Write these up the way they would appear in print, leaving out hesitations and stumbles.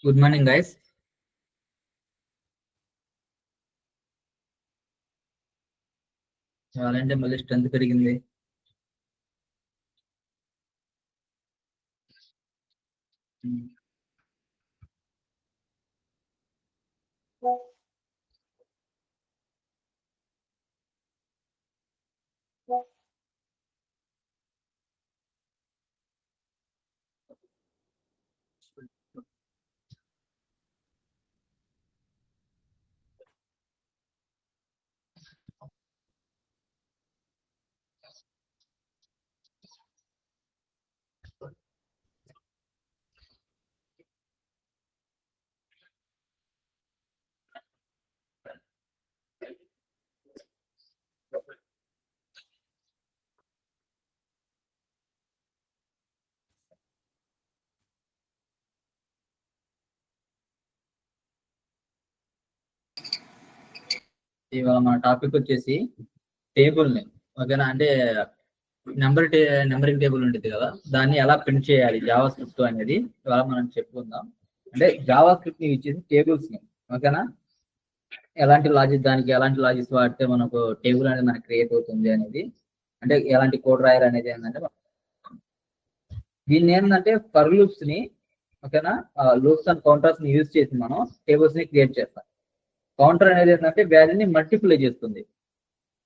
Good morning guys. వాళ్ళంటే మళ్ళీ strength పెరిగింది. ఇవాళ మన టాపిక్ వచ్చేసి టేబుల్ని, ఓకేనా? అంటే నెంబరింగ్ టేబుల్ ఉంటుంది కదా, దాన్ని ఎలా ప్రింట్ చేయాలి జావా స్క్రిప్ట్ అనేది ఇవాళ మనం చెప్పుకుందాం. అంటే జావా స్క్రిప్ట్ ని ఇచ్చేసి టేబుల్స్ ని, ఓకేనా? ఎలాంటి లాజిక్స్ వాడితే మనకు టేబుల్ అనేది మనకు క్రియేట్ అవుతుంది అనేది, అంటే ఎలాంటి కోడ్ రాయాలి అనేది ఏంటంటే దీన్ని ఏంటంటే ఫర్ లూప్స్ ని, ఓకేనా, లూప్స్ అండ్ కౌంటర్స్ ని యూజ్ చేసి మనం టేబుల్స్ ని క్రియేట్ చేస్తాం. కౌంటర్ అనేది ఏంటంటే వాల్యూని మల్టిప్లై చేస్తుంది.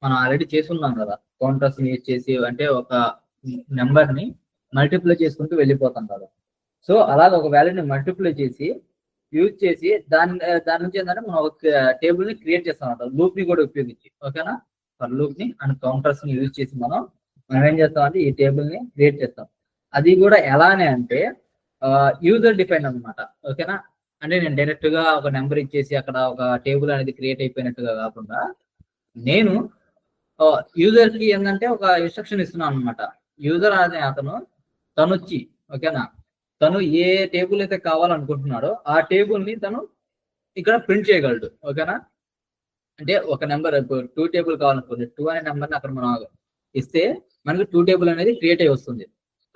మనం ఆల్రెడీ చేసి ఉన్నాం కదా, కౌంటర్స్ ని యూజ్ చేసి, అంటే ఒక నెంబర్ ని మల్టిప్లై చేసుకుంటూ వెళ్ళిపోతాం కదా. సో అలాగ ఒక వాల్యూని మల్టిప్లై చేసి యూజ్ చేసి దాని నుంచి ఏంటంటే మనం ఒక టేబుల్ ని క్రియేట్ చేస్తాం అన్నమాట, లూప్ ని కూడా ఉపయోగించి, ఓకేనా? ఫర్ లూప్ ని అండ్ కౌంటర్స్ ని యూజ్ చేసి మనం ఏం చేస్తాం అంటే ఈ టేబుల్ ని క్రియేట్ చేస్తాం. అది కూడా ఎలానే అంటే యూజర్ డిఫైన్ అనమాట, ఓకేనా? అంటే నేను డైరెక్ట్ గా ఒక నెంబర్ ఇచ్చేసి అక్కడ ఒక టేబుల్ అనేది క్రియేట్ అయిపోయినట్టుగా కాకుండా, నేను యూజర్ కి ఏంటంటే ఒక ఇన్స్ట్రక్షన్ ఇస్తున్నాను అనమాట. యూజర్ అనే అతను తనొచ్చి, ఓకేనా, తను ఏ టేబుల్ అయితే కావాలనుకుంటున్నాడో ఆ టేబుల్ ని తను ఇక్కడ ప్రింట్ చేయగలడు, ఓకేనా? అంటే ఒక నెంబర్ 2 టేబుల్ కావాలనుకోండి, 2 అనే నెంబర్ని అక్కడ మనం ఇస్తే మనకి 2 టేబుల్ అనేది క్రియేట్ అయి వస్తుంది.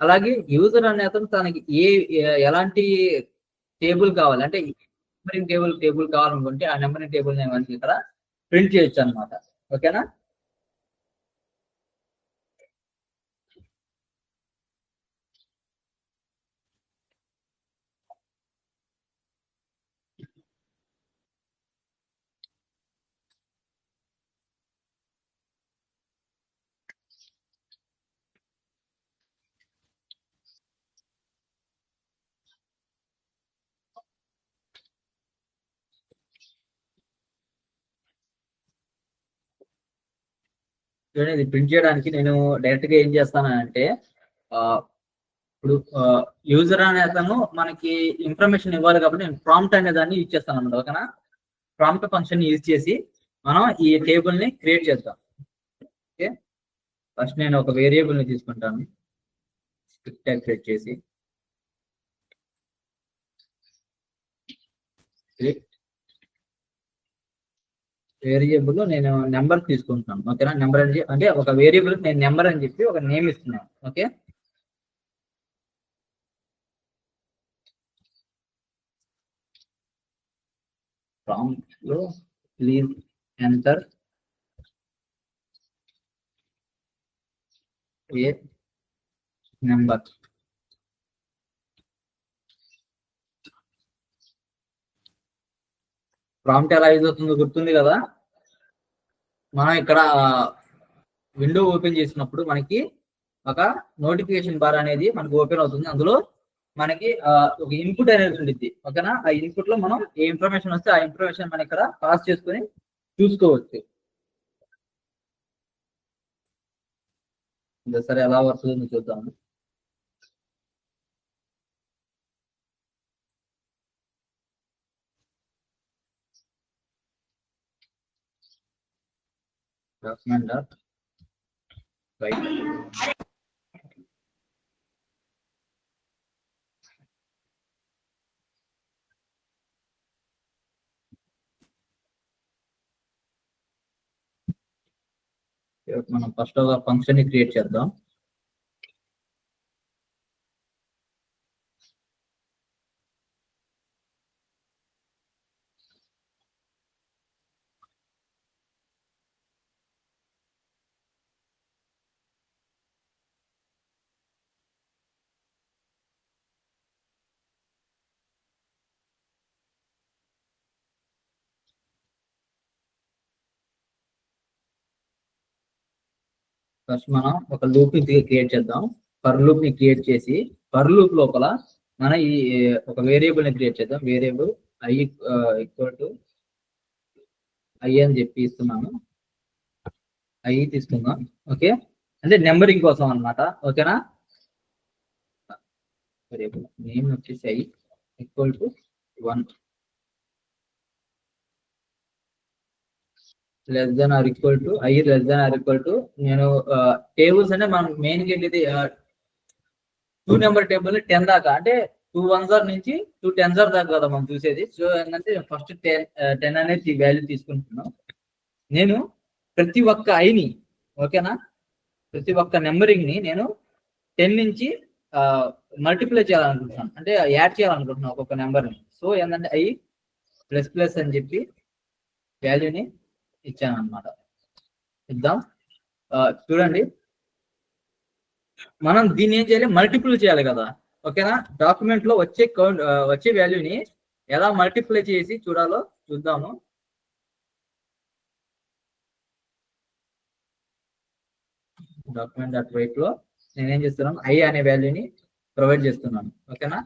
అలాగే యూజర్ అనే అతను తనకి ఎలాంటి టేబుల్ కావాలి, అంటే నెంబరింగ్ టేబుల్ కావాలనుకుంటే ఆ నెంబరింగ్ టేబుల్ మనకి ఇక్కడ ప్రింట్ చేయొచ్చు అనమాట, ఓకేనా? ఇది ప్రింట్ చేయడానికి నేను డైరెక్ట్ గా ఏం చేస్తానంటే, ఇప్పుడు యూజర్ అనే అతను మనకి ఇన్ఫర్మేషన్ ఇవ్వాలి కాబట్టి నేను ప్రాంప్ట్ అనే దాన్ని యూజ్ చేస్తాను అన్నమాట, ఓకేనా? ప్రాంప్ట్ ఫంక్షన్ యూజ్ చేసి మనం ఈ టేబుల్ ని క్రియేట్ చేద్దాం. ఓకే, ఫస్ట్ నేను ఒక వేరియబుల్ ని తీసుకుంటాను, స్క్రిప్ట్ ట్యాగ్ క్రియేట్ చేసి వేరియబుల్ నేను నెంబర్ తీసుకుంటున్నాను, ఓకేనా? నెంబర్ అంటే ఒక వేరియబుల్ నేను నెంబర్ అని చెప్పి ఒక నేమ్ ఇస్తున్నాను, ఓకే? ప్రాంప్ట్ లో please enter a number. Prompt ఎలా యూజ్ అవుతుందో గుర్తుంది కదా? మనం ఇక్కడ విండో ఓపెన్ చేసినప్పుడు మనకి ఒక నోటిఫికేషన్ బార్ అనేది మనకు ఓపెన్ అవుతుంది. అందులో మనకి ఒక ఇన్పుట్ అనేది ఉంటుంది, ఓకేనా? ఆ ఇన్పుట్ లో మనం ఏ ఇన్ఫర్మేషన్ వస్తే ఆ ఇన్ఫర్మేషన్ మనం ఇక్కడ పాస్ చేసుకొని చూసుకోవచ్చు. సరే, ఎలా వస్తుందో చూద్దాము. Document dot right. మనం ఫస్ట్ ఒక ఫంక్షన్ ని క్రియేట్ చేద్దాం. ఫస్ట్ మనం ఒక లూప్ ని క్రియేట్ చేద్దాం. ఫర్ లూప్ ని క్రియేట్ చేసి ఫర్ లూప్ లోపల మన ఈ ఒక వేరియబుల్ ని క్రియేట్ చేద్దాం. Variable i equal to i అని చెప్పి ఇస్తున్నాను. i తీసుకుందాం. ఓకే, అంటే నెంబరింగ్ కోసం అన్నమాట. ఓకేనా, వేరియబుల్ నేమ్ వచ్చేసి i equal to 1 less than or equal to i less than or equal to నేను టేబుల్స్ అంటే మనం మెయిన్ గా వెళ్ళేది 2 నెంబర్ టేబుల్ 10 దాకా, అంటే 2 1s నుంచి 2 10s దాకా కదా మనం చూసేది. సో ఏంటంటే ఫస్ట్ 10 అనేది వాల్యూ తీసుకుంటున్నాం. నేను ప్రతి ఒక్క ఐని, ఓకేనా, ప్రతి ఒక్క నెంబరింగ్ ని నేను 10 నుంచి మల్టిప్లై చేయాలనుకుంటున్నాను, అంటే యాడ్ చేయాలనుకుంటున్నాను ఒక్కొక్క నెంబర్ని. సో ఏంటంటే i ప్లస్ ప్లస్ అని చెప్పి వాల్యూని ఇచ్చాను అనమాట. ఇద్దాం. చూడండి, మనం దీన్ని ఏం చేయాలి, మల్టిపుల్ చేయాలి కదా. ఓకేనా, డాక్యుమెంట్ లో వచ్చే వాల్యూని ఎలా మల్టిప్లై చేసి చూడాలో చూద్దాము. డాక్యుమెంట్ డాట్ రైట్ లో నేనేం చేస్తున్నాను, i అనే వాల్యూని ప్రొవైడ్ చేస్తున్నాను. ఓకేనా,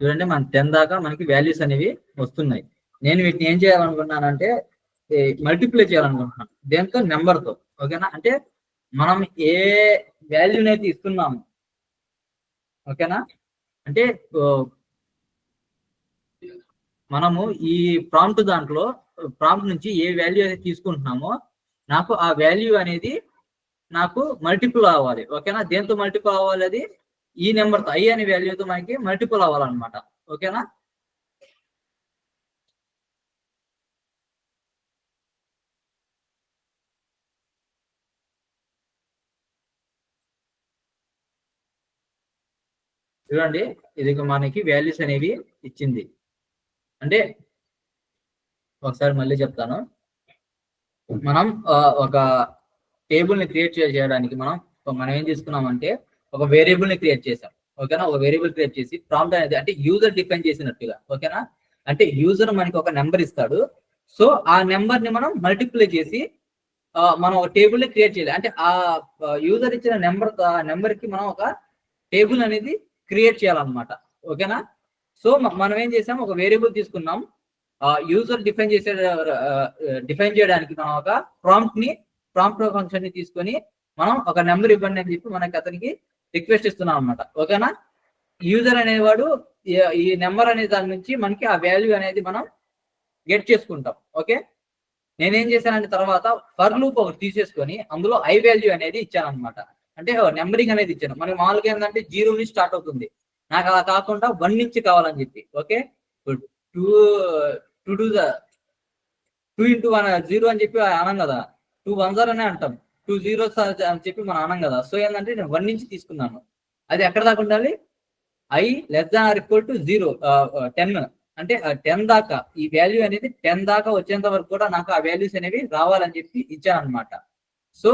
చూడండి మన 10 దాకా మనకి వాల్యూస్ అనేవి వస్తున్నాయి. నేను వీటిని ఏం చేయాలనుకుంటున్నానంటే మల్టిప్లై చేయాలనుకుంటున్నాను దేంతో, నెంబర్తో. ఓకేనా, అంటే మనం ఏ వాల్యూని అయితే ఇస్తున్నాము, ఓకేనా, అంటే మనము ఈ ప్రాంప్ట్ దాంట్లో ప్రాంప్ట్ నుంచి ఏ వాల్యూ అయితే తీసుకుంటున్నామో నాకు ఆ వాల్యూ అనేది నాకు మల్టిపుల్ అవ్వాలి. ఓకేనా, దేంతో మల్టిపుల్ అవ్వాలి, అది ఈ నెంబర్తో i అనే వాల్యూతో మనకి మల్టిపుల్ అవ్వాలన్నమాట. ఓకేనా, చూడండి ఇది మనకి వాల్యూస్ అనేవి ఇచ్చింది. అంటే ఒకసారి మళ్ళీ చెప్తాను, మనం ఒక టేబుల్ ని క్రియేట్ చేయడానికి మనం ఏం తీసుకున్నామంటే ఒక వేరియబుల్ ని క్రియేట్ చేసాం. ఓకేనా, ఒక వేరియబుల్ క్రియేట్ చేసి ప్రాంప్ట్ అనేది అంటే యూజర్ డిఫైన్ చేసినట్టుగా. ఓకేనా, అంటే యూజర్ మనకి ఒక నెంబర్ ఇస్తాడు. సో ఆ నెంబర్ ని మనం మల్టిప్లై చేసి మనం ఒక టేబుల్ ని క్రియేట్ చేయాలి. అంటే ఆ యూజర్ ఇచ్చిన నెంబర్ కి మనం ఒక టేబుల్ అనేది క్రియేట్ చేయాలన్నమాట. ఓకేనా, సో మనం ఏం చేసాం, ఒక వేరియబుల్ తీసుకున్నాం. యూజర్ డిఫైన్ చేయడానికి మనం ఒక ప్రాంప్ట్ ఫంక్షన్ ని తీసుకొని మనం ఒక నెంబర్ ఇవ్వండి అని చెప్పి మనకి అతనికి రిక్వెస్ట్ ఇస్తున్నాం అనమాట. ఓకేనా, యూజర్ అనేవాడు ఈ నెంబర్ అనే దాని నుంచి మనకి ఆ వాల్యూ అనేది మనం గెట్ చేసుకుంటాం. ఓకే, నేనేం చేశానంటే తర్వాత ఫర్ లూప్ ఒకటి తీసేసుకొని అందులో i వాల్యూ అనేది ఇచ్చాను అనమాట. అంటే నెంబరింగ్ అనేది ఇచ్చాను. మనకి మామూలుగా ఏంటంటే 0 నుంచి స్టార్ట్ అవుతుంది, నాకు అలా కాకుండా 1 నుంచి కావాలని చెప్పి. ఓకే, 2 into 1 0 అని చెప్పి అనం కదా, 2 1s అనే అంటాం, 2 zeros అని చెప్పి మనం అనం కదా. సో ఏంటంటే నేను 1 నుంచి తీసుకున్నాను. అది ఎక్కడ దాకా ఉండాలి, i less than or equal to 0 10, అంటే 10 దాకా ఈ వాల్యూ అనేది 10 దాకా వచ్చేంత వరకు కూడా నాకు ఆ వాల్యూస్ అనేవి రావాలని చెప్పి ఇచ్చాను అనమాట. సో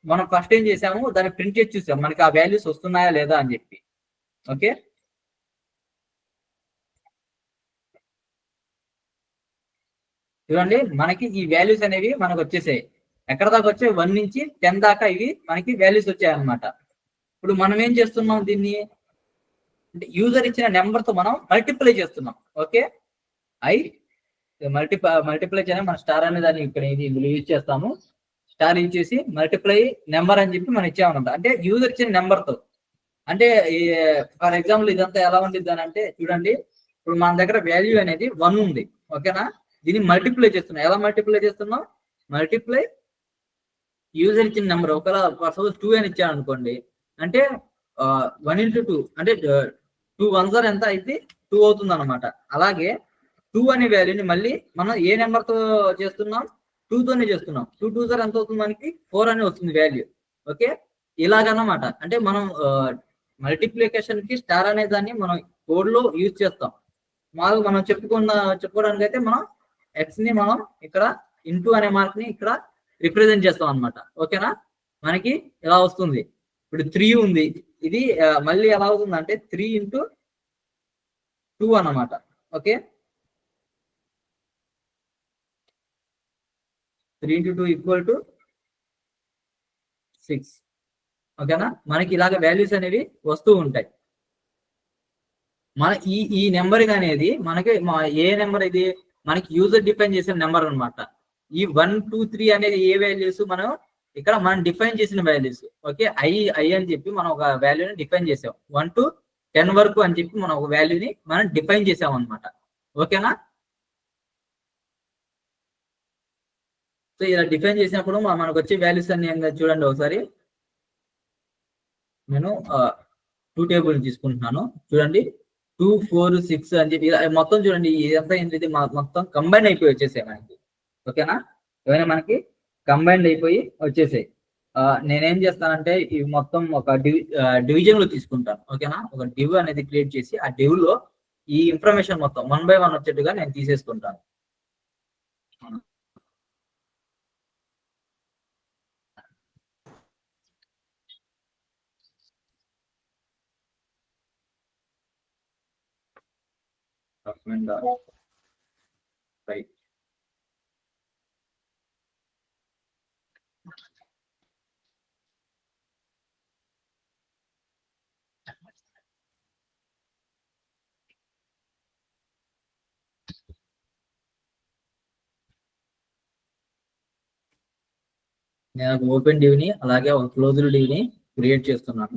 మనం ఫస్ట్ ఏం చేసాము, దాన్ని ప్రింట్ చేసి చూసాం మనకి ఆ వాల్యూస్ వస్తున్నాయా లేదా అని చెప్పి. ఓకే, చూడండి మనకి ఈ వాల్యూస్ అనేవి మనకు వచ్చేసాయి. ఎక్కడ దాకా వచ్చాయి, 1 నుంచి 10 దాకా ఇవి మనకి వాల్యూస్ వచ్చాయి అనమాట. ఇప్పుడు మనం ఏం చేస్తున్నాం, దీన్ని అంటే యూజర్ ఇచ్చిన నెంబర్ తో మనం మల్టిప్లై చేస్తున్నాం. ఓకే, i మల్టిప్లై చేయడం మన స్టార్ అనే దాన్ని ఇక్కడ ఇందులో యూజ్ చేస్తాము. స్టార్ యూజ్ చేసి మల్టిప్లై నెంబర్ అని చెప్పి మనం ఇచ్చామన్నమాట. అంటే యూజర్ ఇచ్చిన నెంబర్ తో, అంటే ఫర్ ఎగ్జాంపుల్ ఇదంతా ఎలా ఉండిద్ది అని అంటే చూడండి, ఇప్పుడు మన దగ్గర వాల్యూ అనేది 1 ఉంది. ఓకేనా, దీన్ని మల్టిప్లై చేస్తున్నాం. ఎలా మల్టిప్లై చేస్తున్నాం, మల్టిప్లై యూజర్ ఇచ్చిన నెంబర్. ఒకవేళ సపోజ్ 2 అని ఇచ్చాను అనుకోండి, అంటే 1 into 2 అంటే 2 1s ఎంత అయితే 2 అవుతుంది అనమాట. అలాగే 2 అనే వాల్యూని మళ్ళీ మనం ఏ నెంబర్ తో చేస్తున్నాం, 2 తోనే చేస్తున్నాం. 2 2s ఎంత అవుతుంది, మనకి 4 అని వస్తుంది వాల్యూ. ఓకే, ఇలాగన్నమాట. అంటే మనం మల్టిప్లికేషన్ కి స్టార్ అనే దాన్ని మనం కోడ్ లో యూజ్ చేస్తాం. మామూలుగా మనం చెప్పుకోవడానికి అయితే మనం x ని మనం ఇక్కడ ఇంటూ అనే మార్క్ ని ఇక్కడ రిప్రజెంట్ చేస్తాం అనమాట. ఓకేనా, మనకి ఎలా వస్తుంది. ఇప్పుడు 3 ఉంది, ఇది మళ్ళీ ఎలా అవుతుంది అంటే 3 into 2 అన్నమాట. Okay, 3 into 2 equal to 6. ఓకేనా, మనకి ఇలాగ వాల్యూస్ అనేవి వస్తూ ఉంటాయి. మన ఈ నెంబర్ అనేది మనకి ఏ నెంబర్ ఇది మనకి యూజర్ డిఫైన్ చేసిన నెంబర్ అన్నమాట. ఈ 1 2 3 అనేది ఏ వాల్యూస్ మనం ఇక్కడ మనం డిఫైన్ చేసిన వాల్యూస్. ఓకే, ఐ అని చెప్పి మనం ఒక వాల్యూని డిఫైన్ చేసాం. 1 to 10 వరకు అని చెప్పి మనం ఒక వాల్యూని మనం డిఫైన్ చేసాం అనమాట. ఓకేనా, సో ఇలా డిఫైన్ చేసినప్పుడు మనకు వచ్చే వాల్యూస్ అన్ని చూడండి ఒకసారి. నేను 2 టేబుల్ తీసుకుంటున్నాను, చూడండి 2 4 6 అని చెప్పి ఇలా మొత్తం చూడండి. ఇదంతా ఏంటి మొత్తం కంబైన్ అయిపోయి వచ్చేసాయి మనకి. ఓకేనా, ఏమైనా మనకి కంబైన్డ్ అయిపోయి వచ్చేసాయి. నేనేం చేస్తానంటే ఇవి మొత్తం ఒక డివిజన్ లో తీసుకుంటాను. ఓకేనా, ఒక డివ్ అనేది క్రియేట్ చేసి ఆ డివ్ లో ఈ ఇన్ఫర్మేషన్ మొత్తం 1 by 1 వచ్చేట్టుగా నేను తీసేసుకుంటాను. రైట్, నేను ఓపెన్ డివ్ ని అలాగే ఒక క్లోజ్డ్ డివ్ ని క్రియేట్ చేస్తున్నాను.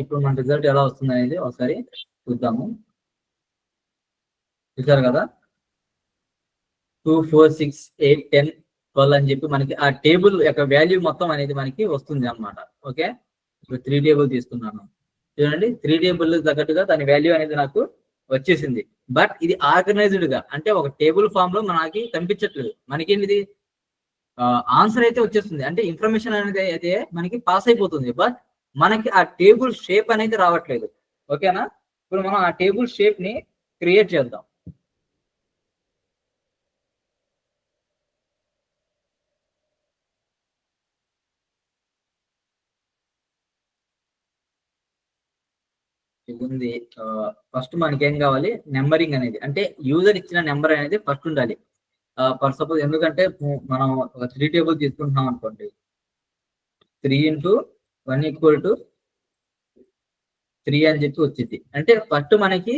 ఇప్పుడు మన రిజల్ట్ ఎలా వస్తుంది అనేది ఒకసారి చూద్దాము. చూసారు కదా, 2 4 6 8 10 12 అని చెప్పి మనకి ఆ టేబుల్ యొక్క వాల్యూ మొత్తం అనేది మనకి వస్తుంది అనమాట. ఓకే, ఇప్పుడు 3 టేబుల్ తీసుకున్నాను, చూడండి 3 టేబుల్ తగ్గట్టుగా దాని వాల్యూ అనేది నాకు వచ్చేసింది. బట్ ఇది ఆర్గనైజ్డ్ గా అంటే ఒక టేబుల్ ఫామ్ లో మనకి కనిపించట్లేదు. మనకేంటిది ఆన్సర్ అయితే వచ్చేస్తుంది, అంటే ఇన్ఫర్మేషన్ అనేది అయితే మనకి పాస్ అయిపోతుంది. బట్ మనకి ఆ టేబుల్ షేప్ అనేది రావట్లేదు. ఓకేనా, ఇప్పుడు మనం ఆ టేబుల్ షేప్ ని క్రియేట్ చేద్దాం. ఉంది, ఫస్ట్ మనకి ఏం కావాలి, నెంబరింగ్ అనేది అంటే యూజర్ ఇచ్చిన నెంబర్ అనేది ఫస్ట్ ఉండాలి. ఫర్ సపోజ్ ఎందుకంటే మనం ఒక 3 టేబుల్ తీసుకుంటున్నాం అనుకోండి, 3 into 1 ఈక్వల్ టు 3 అని చెప్పి వచ్చింది. అంటే ఫస్ట్ మనకి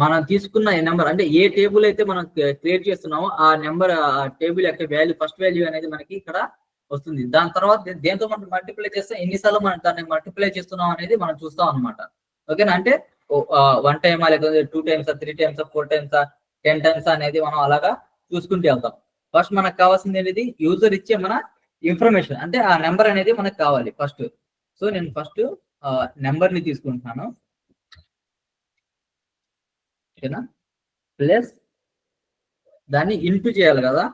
మనం తీసుకున్న నెంబర్ అంటే ఏ టేబుల్ అయితే మనం క్రియేట్ చేస్తున్నామో ఆ నెంబర్ ఆ టేబుల్ యొక్క వాల్యూ ఫస్ట్ వాల్యూ అనేది మనకి ఇక్కడ వస్తుంది. దాని తర్వాత దేంతో మనం మల్టిప్లై చేస్తే ఎన్నిసార్లు మనం దాన్ని మల్టిప్లై చేస్తున్నాం అనేది మనం చూస్తాం అనమాట. ఓకేనా, అంటే 1 టైమ్ లేకపోతే 2 times 3 times 4 times 10 times అనేది మనం అలాగా చూసుకుంటూ వెళ్తాం. ఫస్ట్ మనకు కావాల్సింది అనేది యూజర్ ఇచ్చే మన ఇన్ఫర్మేషన్, అంటే ఆ నెంబర్ అనేది మనకు కావాలి ఫస్ట్. సో నేను ఫస్ట్ నెంబర్ ని తీసుకుంటున్నాను. ఓకేనా, ప్లస్ దాన్ని ఇంటూ చేయాలి కదా.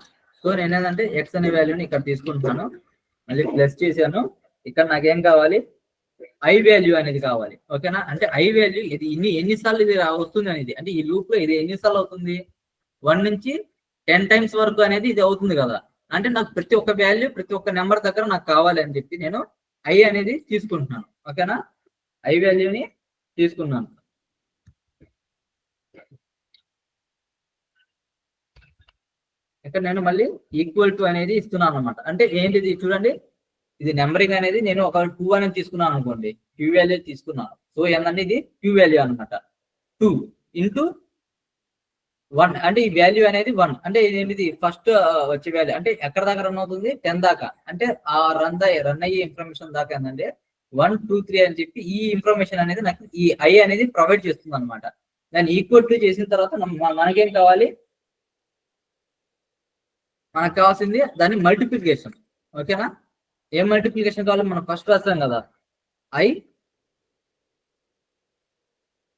సో నేను ఏంటంటే ఎక్స్ అనే వాల్యూని ఇక్కడ తీసుకుంటున్నాను, మళ్ళీ ప్లస్ చేశాను. ఇక్కడ నాకేం కావాలి, ఐ వాల్యూ అనేది కావాలి. ఓకేనా, అంటే ఐ వాల్యూ ఇది ఎన్నిసార్లు ఇది వస్తుంది అనేది, అంటే ఈ లూప్ లో ఇది ఎన్నిసార్లు అవుతుంది, 1 నుంచి 10 times వరకు అనేది ఇది అవుతుంది కదా. అంటే నాకు ప్రతి ఒక్క వాల్యూ ప్రతి ఒక్క నెంబర్ దగ్గర నాకు కావాలి అని చెప్పి నేను ఐ అనేది తీసుకుంటున్నాను. ఓకేనా, ఐ వాల్యూని తీసుకున్నాను. ఇక్కడ నేను మళ్ళీ ఈక్వల్ టు అనేది ఇస్తున్నాను అనమాట. అంటే ఏంటిది చూడండి, ఇది నెంబరింగ్ అనేది నేను ఒక 2 అనేది తీసుకున్నాను అనుకోండి, క్యూ వాల్యూ తీసుకున్నాను. సో ఏంటంటే ఇది క్యూ వాల్యూ అనమాట. 2 into 1 అంటే ఈ వాల్యూ అనేది 1 అంటే ఇదేంటిది ఫస్ట్ వచ్చే వాల్యూ అంటే ఎక్కడ దాకా రన్ అవుతుంది, 10 దాకా. అంటే ఆ రన్ అయ్యే ఇన్ఫర్మేషన్ దాకా ఏంటంటే 1 2 3 అని చెప్పి ఈ ఇన్ఫర్మేషన్ అనేది నాకు ఈ ఐ అనేది ప్రొవైడ్ చేస్తుంది అనమాట. దాన్ని ఈక్వల్ టు చేసిన తర్వాత మనకేం కావాలి, మనకు కావాల్సింది దాని మల్టిప్లికేషన్. ఓకేనా, ఏం మల్టిప్లికేషన్ కావాలి, మనం ఫస్ట్ రాస్తాం కదా, ఐ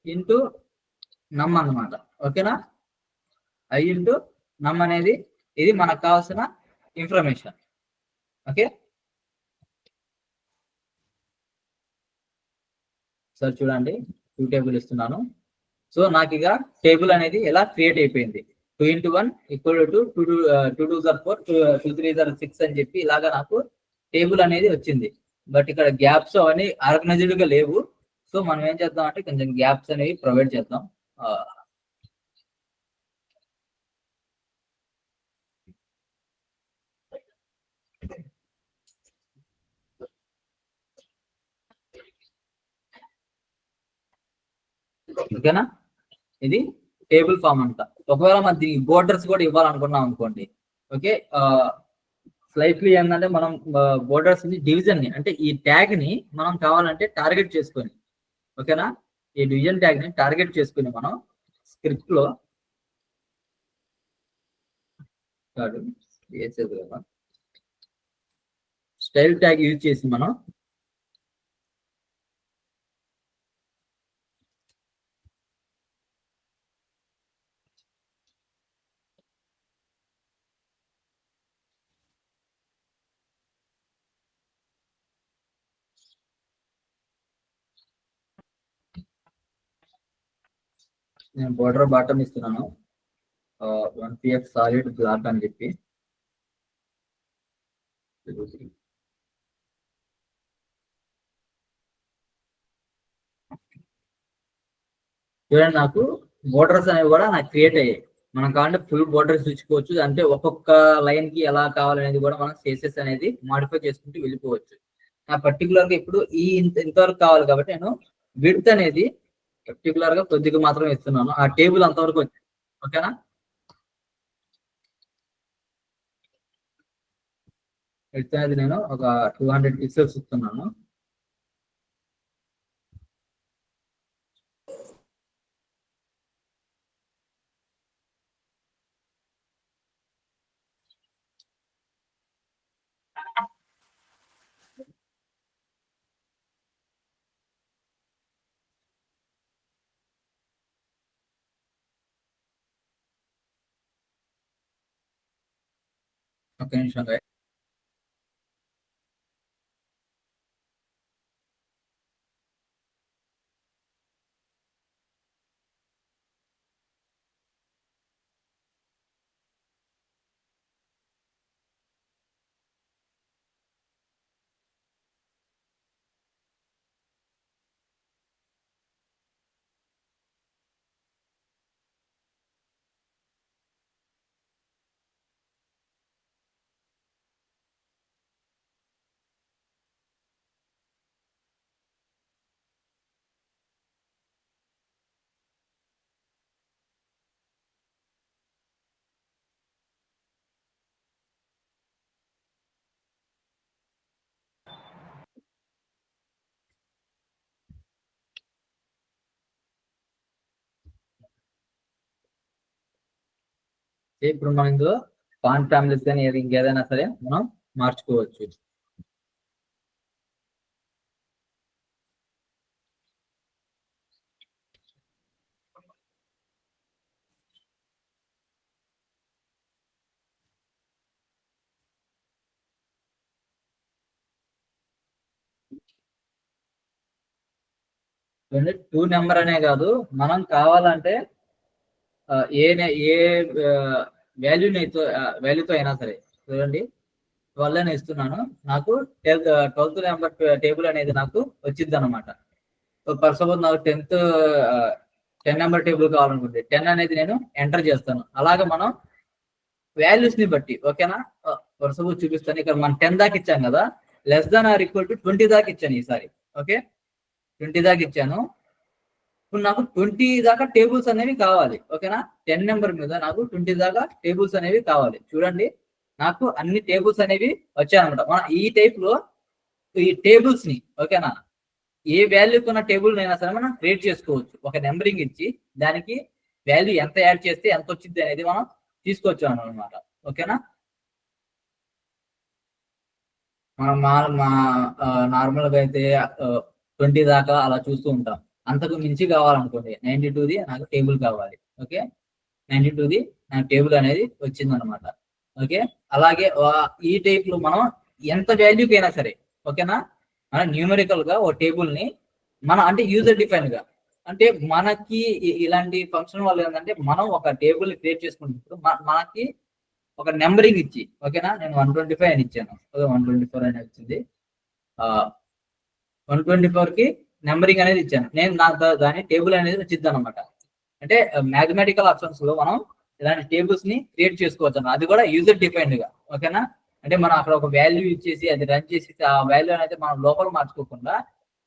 ఇంటూ నమ్ అన్నమాట. ఓకేనా, ఐ ఇంటూ నమ్ అనేది ఇది మనకు కావాల్సిన ఇన్ఫర్మేషన్. ఓకే, సార్ చూడండి 2 టేబుల్ ఇస్తున్నాను. సో నాకు ఇక టేబుల్ అనేది ఎలా క్రియేట్ అయిపోయింది. 2 into 1 equal to 2 2 are 4, 2 3 are 6 అని చెప్పి ఇలాగా నాకు టేబుల్ అనేది వచ్చింది. బట్ ఇక్కడ గ్యాప్స్ అవన్నీ ఆర్గనైజ్డ్ గా లేవు. సో మనం ఏం చేద్దాం అంటే కొంచెం గ్యాప్స్ అనేవి ప్రొవైడ్ చేద్దాం. ఓకేనా, ఇది టేబుల్ ఫామ్ అంట. ఒకవేళ మన దీనికి బోర్డర్స్ కూడా ఇవ్వాలనుకున్నాం అనుకోండి, ఓకే, స్లైట్లీ ఏంటంటే మనం బోర్డర్స్ ని డివిజన్ ని అంటే ఈ ట్యాగ్ ని మనం కావాలంటే టార్గెట్ చేసుకొని, ఓకేనా, ఈ డివిజన్ ట్యాగ్ ని టార్గెట్ చేసుకుని మనం స్క్రిప్ట్ లో స్టైల్ ట్యాగ్ యూజ్ చేసి మనం నేను బోర్డర్ బాటమ్ ఇస్తున్నాను 1px సాలిడ్ బ్లాక్ అని చెప్పి. చూడండి, నాకు బోర్డర్స్ అనేవి కూడా నాకు క్రియేట్ అయ్యాయి. మనం కావాలంటే ఫుల్ బోర్డర్స్ ఇచ్చుకోవచ్చు, అంటే ఒక్కొక్క లైన్ కి ఎలా కావాలనేది కూడా మనం సేసెస్ అనేది మాడిఫై చేసుకుంటూ వెళ్ళిపోవచ్చు. నా పర్టికులర్ గా ఇప్పుడు ఇంతవరకు కావాలి కాబట్టి నేను విడ్త్ అనేది పర్టికులర్ గా కొద్దిగా మాత్రం ఇస్తున్నాను. ఆ టేబుల్ అంతవరకు వచ్చింది. ఓకేనా, విడ్త్ అనేది నేను ఒక 200 పిక్సెల్స్ ఇస్తున్నాను. ఒక నిమిషం. ఇప్పుడు మనం ఇందులో ఫాంట్ ఫ్యామిలీస్ కానీ ఇంకేదైనా సరే మనం మార్చుకోవచ్చు. టూ నెంబర్ అనే కాదు, మనం కావాలంటే ఏ వాల్యూతో అయినా సరే. చూడండి, 12 అని ఇస్తున్నాను, నాకు 12th నెంబర్ టేబుల్ అనేది నాకు వచ్చింది అనమాట. ఫర్ సపోజ్ నాకు 10 నెంబర్ టేబుల్ కావాలనుకుంటే 10 అనేది నేను ఎంటర్ చేస్తాను. అలాగే మనం వాల్యూస్ ని బట్టి, ఓకేనా, ఫర్ సపోజ్ చూపిస్తాను. ఇక్కడ మనం 10 దాకా ఇచ్చాం కదా, less than or equal to 20 దాకా ఇచ్చాను ఈసారి. ఓకే, 20 దాకా ఇచ్చాను. ఇప్పుడు నాకు 20 దాకా టేబుల్స్ అనేవి కావాలి. ఓకేనా, 10 నెంబర్ మీద నాకు 20 దాకా టేబుల్స్ అనేవి కావాలి. చూడండి, నాకు అన్ని టేబుల్స్ అనేవి వచ్చాయన్నమాట. మన ఈ టైప్ లో ఈ టేబుల్స్ ని, ఓకేనా, ఏ వాల్యూ కొన్న టేబుల్ అయినా సరే మనం క్రియేట్ చేసుకోవచ్చు. ఒక నెంబరింగ్ ఇచ్చి దానికి వాల్యూ ఎంత యాడ్ చేస్తే ఎంత వచ్చింది అనేది మనం తీసుకోవచ్చు అనమాట. ఓకేనా, మనం నార్మల్ గా అయితే 20 దాకా అలా చూస్తూ ఉంటాం. అంతకు మించి కావాలనుకోండి 92ది నాకు టేబుల్ కావాలి. ఓకే, 92ది నాకు టేబుల్ అనేది వచ్చింది అనమాట. ఓకే, అలాగే ఈ టైప్ లో మనం ఎంత వాల్యూకి అయినా సరే, ఓకేనా, మనం న్యూమరికల్ గా ఓ టేబుల్ ని మన అంటే యూజర్ డిఫైన్ గా అంటే మనకి ఇలాంటి ఫంక్షన్ వల్ల ఏంటంటే మనం ఒక టేబుల్ క్రియేట్ చేసుకున్నప్పుడు మనకి ఒక నెంబరింగ్ ఇచ్చి, ఓకేనా, నేను 125 అని ఇచ్చాను, 124 అని వచ్చింది. 124 కి నెంబరింగ్ అనేది ఇచ్చాను నేను, దాని టేబుల్ అనేది వచ్చిద్దాం అనమాట. అంటే మ్యాథమెటికల్ ఆప్షన్స్ లో మనం ఇలాంటి టేబుల్స్ ని క్రియేట్ చేసుకోవచ్చు అన్న, అది కూడా యూజర్ డిఫైన్డ్ గా, ఓకేనా. అంటే మనం అక్కడ ఒక వాల్యూ ఇచ్చేసి అది రన్ చేసి ఆ వాల్యూ అనేది మనం లోపల మార్చుకోకుండా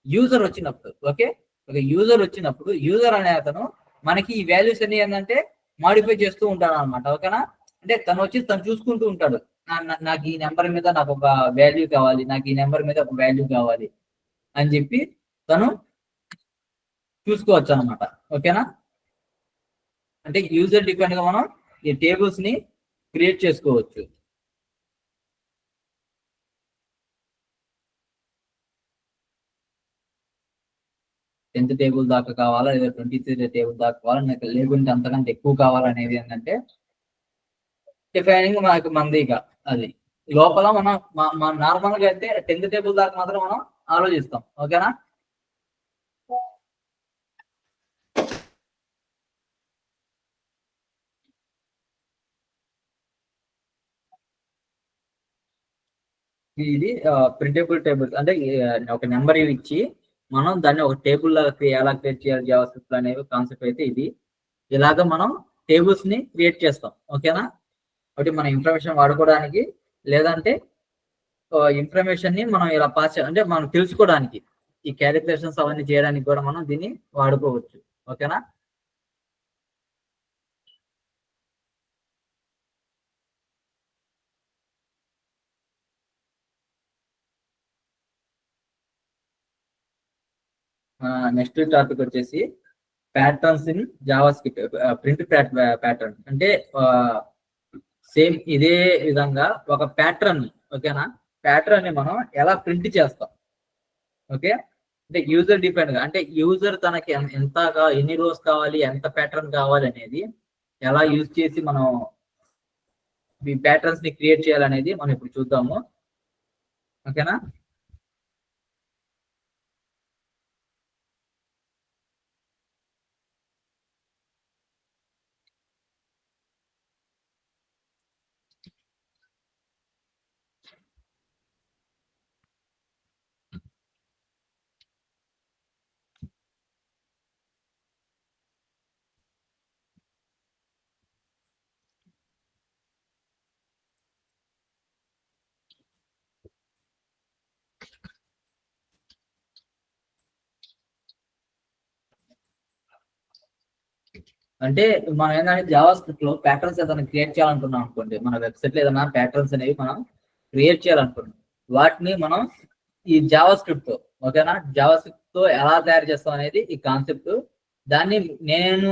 యూజర్ వచ్చినప్పుడు, ఓకే, ఒక యూజర్ వచ్చినప్పుడు యూజర్ అనే అతను మనకి ఈ వాల్యూస్ అన్ని ఏంటంటే మాడిఫై చేస్తూ ఉంటాడు అనమాట, ఓకేనా. అంటే తను వచ్చి తను చూసుకుంటూ ఉంటాడు, నాకు ఈ నెంబర్ మీద నాకు ఒక వాల్యూ కావాలి, నాకు ఈ నెంబర్ మీద ఒక వాల్యూ కావాలి అని చెప్పి తను చూసుకోవచ్చు అనమాట, ఓకేనా. అంటే యూజర్ డిపెండ్ గా మనం ఈ టేబుల్స్ ని క్రియేట్ చేసుకోవచ్చు. టెన్త్ టేబుల్ దాకా కావాలా లేదా 23 టేబుల్ దాకా కావాలా, నాకు లేకుంటే అంతకంటే ఎక్కువ కావాలనేది ఏంటంటే డిఫైనింగ్ మనకి మందిగా అది లోపల మనం నార్మల్ గా అయితే 10th టేబుల్ దాకా మాత్రం మనం ఆలోచిస్తాం, ఓకేనా. ఇది ప్రింటబుల్ టేబుల్స్ అంటే ఒక నెంబర్ ఇచ్చి మనం దాన్ని ఒక టేబుల్ లాగా ఎలా క్రియేట్ చేయాలి జావాస్క్రిప్ట్ అనేవి కాన్సెప్ట్ అయితే ఇది. ఇలాగ మనం టేబుల్స్ ని క్రియేట్ చేస్తాం, ఓకేనా. ఒకటి మన ఇన్ఫర్మేషన్ వాడుకోవడానికి, లేదంటే ఇన్ఫర్మేషన్ ని మనం ఇలా పాస్ అంటే మనం తెలుసుకోవడానికి, ఈ క్యాలిక్యులేషన్స్ అవన్నీ చేయడానికి కూడా మనం దీన్ని వాడుకోవచ్చు, ఓకేనా. నెక్స్ట్ టాపిక్ వచ్చేసి patterns in JavaScript, print pattern. అంటే సేమ్ ఇదే విధంగా ఒక ప్యాటర్న్, ఓకేనా, ప్యాటర్న్ ని మనం ఎలా ప్రింట్ చేస్తాం, ఓకే. అంటే యూజర్ డిపెండ్ గా, అంటే యూజర్ తనకి ఎంత ఎన్ని రోస్ కావాలి, ఎంత ప్యాటర్న్ కావాలి అనేది ఎలా యూజ్ చేసి మనం ఈ ప్యాటర్న్స్ ని క్రియేట్ చేయాలనేది మనం ఇప్పుడు చూద్దాము, ఓకేనా. అంటే మనం ఏంటంటే జావా స్క్రిప్ట్ లో ప్యాటర్న్స్ ఏదైనా క్రియేట్ చేయాలనుకున్నాం అనుకోండి, మన వెబ్సైట్ లో ఏదైనా ప్యాటర్న్స్ అనేవి మనం క్రియేట్ చేయాలనుకున్నాం, వాటిని మనం ఈ జావా స్క్రిప్ట్, ఓకేనా, జావా స్క్రిప్ట్ తో ఎలా తయారు చేస్తాం అనేది ఈ కాన్సెప్ట్. దాన్ని నేను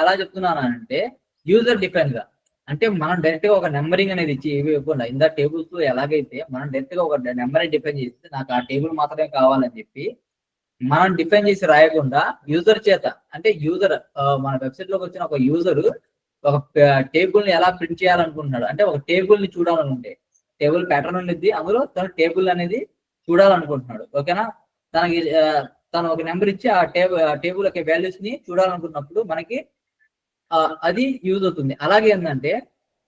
ఎలా చెప్తున్నాను అంటే యూజర్ డిఫైన్ గా, అంటే మనం డైరెక్ట్ గా ఒక నెంబరింగ్ అనేది ఇచ్చి ఇవి ఇవ్వకుండా ఇందా టేబుల్స్ లో ఎలాగైతే మనం డైరెక్ట్ గా ఒక నెంబర్ డిఫైన్ చేస్తే నాకు ఆ టేబుల్ మాత్రమే కావాలని చెప్పి మనం డిఫైన్ చేసి రాయకుండా యూజర్ చేత, అంటే యూజర్ మన వెబ్సైట్ లోకి వచ్చిన ఒక యూజర్ ఒక టేబుల్ ని ఎలా ప్రింట్ చేయాలనుకుంటున్నాడు, అంటే ఒక టేబుల్ ని చూడాలనుకుంటే టేబుల్ ప్యాటర్న్ ఉండేది, అందులో తన టేబుల్ అనేది చూడాలనుకుంటున్నాడు, ఓకేనా. తనకి తను ఒక నెంబర్ ఇచ్చి ఆ టేబుల్ యొక్క వాల్యూస్ ని చూడాలనుకున్నప్పుడు మనకి అది యూజ్ అవుతుంది. అలాగే ఏంటంటే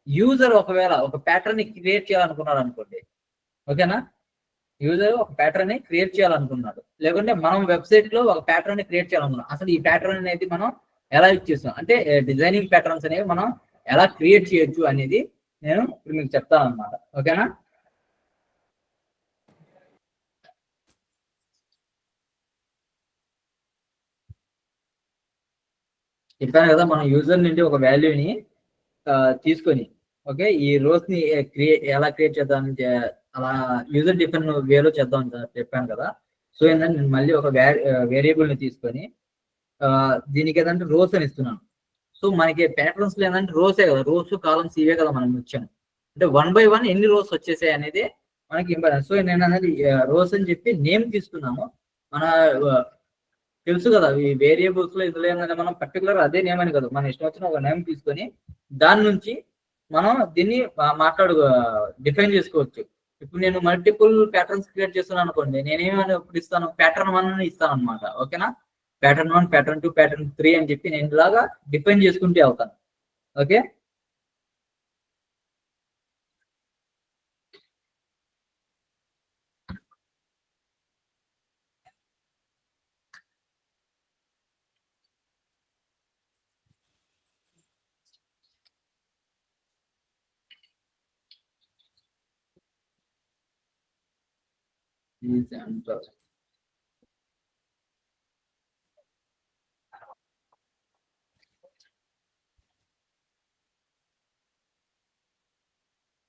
యూజర్ ఒకవేళ ఒక ప్యాటర్న్ ని క్రియేట్ చేయాలనుకున్నాడు అనుకోండి, ఓకేనా, యూజర్ ఒక ప్యాటర్న్ ని క్రియేట్ చేయాలనుకున్నాడు, లేకుంటే మనం వెబ్సైట్ లో ఒక ప్యాటర్న్ ని క్రియేట్ చేయాలనుకున్నాం, అసలు ఈ ప్యాటర్న్ అనేది మనం ఎలా యూజ్ చేస్తాం, అంటే డిజైనింగ్ ప్యాటర్న్స్ అనేవి మనం ఎలా క్రియేట్ చేయొచ్చు అనేది నేను ఇప్పుడు మీకు చెప్తాను అనమాట, ఓకేనా. చెప్పాను కదా, మనం యూజర్ నుండి ఒక వాల్యూని తీసుకొని, ఓకే, ఈ రోస్ ని ఎలా క్రియేట్ చేద్దాం, అలా యూజర్ డిఫైన్ వేలో చేద్దాం చెప్పాను కదా. సో ఏంటంటే నేను మళ్ళీ ఒక వేరియబుల్ ని తీసుకొని దీనికి ఏదంటే రోస్ అని ఇస్తున్నాను. సో మనకి ప్యాటర్న్స్ లో ఏంటంటే రోసే కదా, రోస్ కాలమ్స్ ఇవే కదా మనం వచ్చాము, అంటే 1 by 1 ఎన్ని రోస్ వచ్చేసాయి అనేది మనకి ఇంపార్టెంట్. సో నేను అనేది రోస్ అని చెప్పి నేమ్ తీసుకున్నాము. మన తెలుసు కదా ఈ వేరియబుల్స్ లో ఇందులో ఏంటంటే మనం పర్టికులర్ అదే నేమ్ అని కదా, మన ఇష్టం వచ్చిన ఒక నేమ్ తీసుకొని దాని నుంచి మనం దీన్ని డిఫైన్ చేసుకోవచ్చు. ఇప్పుడు నేను మల్టిపుల్ ప్యాటర్న్స్ క్రియేట్ చేస్తున్నాను అనుకోండి, నేనేమని ఇప్పుడు ఇస్తాను, ప్యాటర్న్ 1 ఇస్తాను అనమాట, ఓకేనా. ప్యాటర్న్ 1, ప్యాటర్న్ 2, ప్యాటర్న్ 3 అని చెప్పి నేను ఇలాగా డిఫైన్ చేసుకుంటే అవుతాను. ఓకే.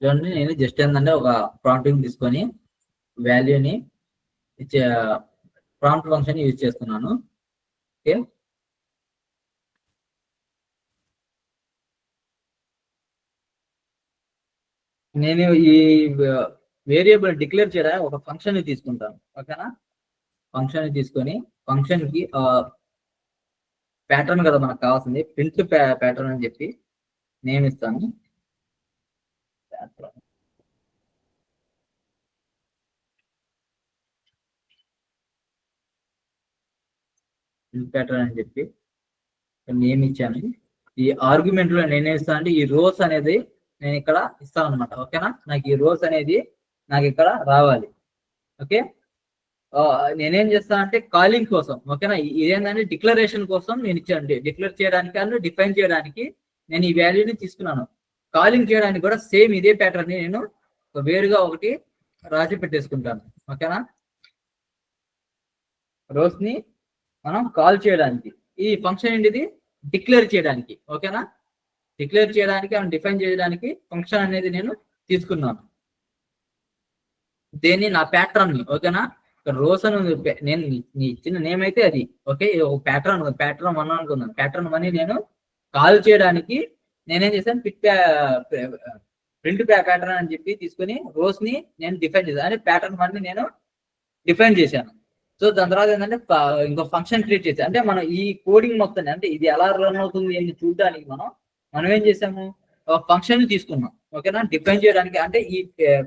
చూడండి, నేను జస్ట్ ఏంటంటే ఒక ప్రాంప్టింగ్ తీసుకొని వాల్యూని ఇచ్చే ప్రాంప్ట్ ఫంక్షన్ యూజ్ చేస్తున్నాను. ఓకే. నేను ఈ వేరియబుల్ డిక్లేర్ చేయడానికి ఒక ఫంక్షన్ ని తీసుకుంటాను. ఓకేనా. ఫంక్షన్ ని తీసుకొని ఫంక్షన్ కి ప్యాటర్న్ కదా మనకు కావాల్సింది, ప్రింట్ ప్యాటర్న్ అని చెప్పి నేమ్ ఇస్తాను. ప్రింట్ ప్యాటర్న్ అని చెప్పి నేమ్ ఇచ్చాను. ఈ ఆర్గ్యుమెంట్ లో నేనేం ఇస్తాను అంటే ఈ రోస్ అనేది నేను ఇక్కడ ఇస్తాను అనమాట. ఓకేనా. నాకు ఈ రోస్ అనేది నాకు ఇక్కడ రావాలి. ఓకే. నేనేం చేస్తాను అంటే కాలింగ్ కోసం, ఓకేనా, ఇదేంటంటే డిక్లరేషన్ కోసం నేను ఇచ్చాను. డిక్లేర్ చేయడానికి అండ్ డిఫైన్ చేయడానికి నేను ఈ వాల్యూని తీసుకున్నాను. కాలింగ్ చేయడానికి కూడా సేమ్ ఇదే ప్యాటర్న్ ని నేను వేరుగా ఒకటి రాసి పెట్టేసుకుంటాను. ఓకేనా. రోస్ ని మనం కాల్ చేయడానికి, ఈ ఫంక్షన్ ఏంటిది డిక్లేర్ చేయడానికి. ఓకేనా. డిక్లేర్ చేయడానికి అండ్ డిఫైన్ చేయడానికి ఫంక్షన్ అనేది నేను తీసుకున్నాను. దేన్ని నా ప్యాటర్న్ ని. ఓకేనా. రోస్ అని నేను నీ ఇచ్చిన నేమ్ అయితే అది. ఓకే. ప్యాటర్న్ 1 అనుకున్నాను. ప్యాటర్న్ 1 నేను కాల్ చేయడానికి నేనేం చేశాను, ప్రింట్ ప్యాటర్న్ అని చెప్పి తీసుకొని రోస్ ని నేను డిఫైన్ చేశాను. అంటే ప్యాటర్న్ 1 ని నేను డిఫైన్ చేశాను. సో దాని తర్వాత ఏంటంటే ఇంకో ఫంక్షన్ క్రియేట్ చేశాను. అంటే మనం ఈ కోడింగ్ మొత్తం అంటే ఇది ఎలా రన్ అవుతుంది అని చూడడానికి మనం ఏం చేసాము, ఫంక్షన్ తీసుకున్నాం. ఓకేనా. డిఫైన్ చేయడానికి అంటే ఈ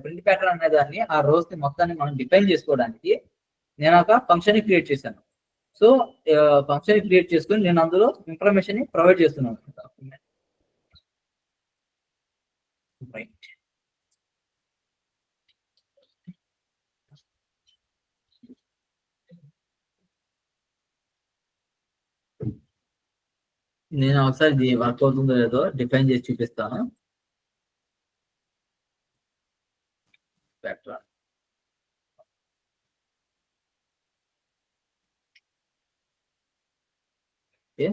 ప్రింట్ ప్యాటర్న్ అనే దాన్ని ఆ రోస్ ని మొత్తాన్ని మనం డిఫైన్ చేసుకోవడానికి నేను ఒక ఫంక్షన్ క్రియేట్ చేశాను. సో ఫంక్షన్ క్రియేట్ చేసుకుని నేను అందులో ఇన్ఫర్మేషన్ ని ప్రొవైడ్ చేస్తున్నాను. రైట్. నేను ఒకసారి వర్క్ అవుతుందో లేదో డిఫైన్ చేసి చూపిస్తాను. Pattern okay.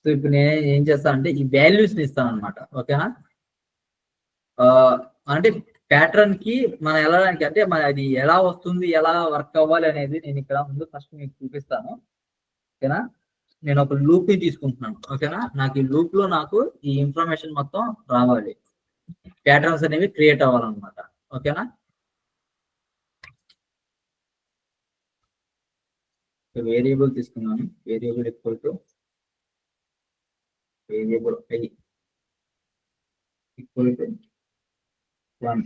సో ఇప్పుడు నేను ఏం చేస్తాను అంటే ఈ వాల్యూస్ ని ఇస్తాను అనమాట. ఓకేనా. అంటే ప్యాటర్న్ కి మనం వెళ్ళడానికి అంటే మన అది ఎలా వస్తుంది, ఎలా వర్క్ అవ్వాలి అనేది నేను ఇక్కడ ముందు ఫస్ట్ మీకు చూపిస్తాను. ఓకేనా. నేను ఒక లూప్ ని తీసుకుంటున్నాను. ఓకేనా. నాకు ఈ లూప్ లో నాకు ఈ ఇన్ఫర్మేషన్ మొత్తం రావాలి, ప్యాటర్న్స్ అనేవి క్రియేట్ అవ్వాలన్నమాట. ఓకేనా. వేరియబుల్ తీసుకున్నాను. Variable equal to variable I equal to 1.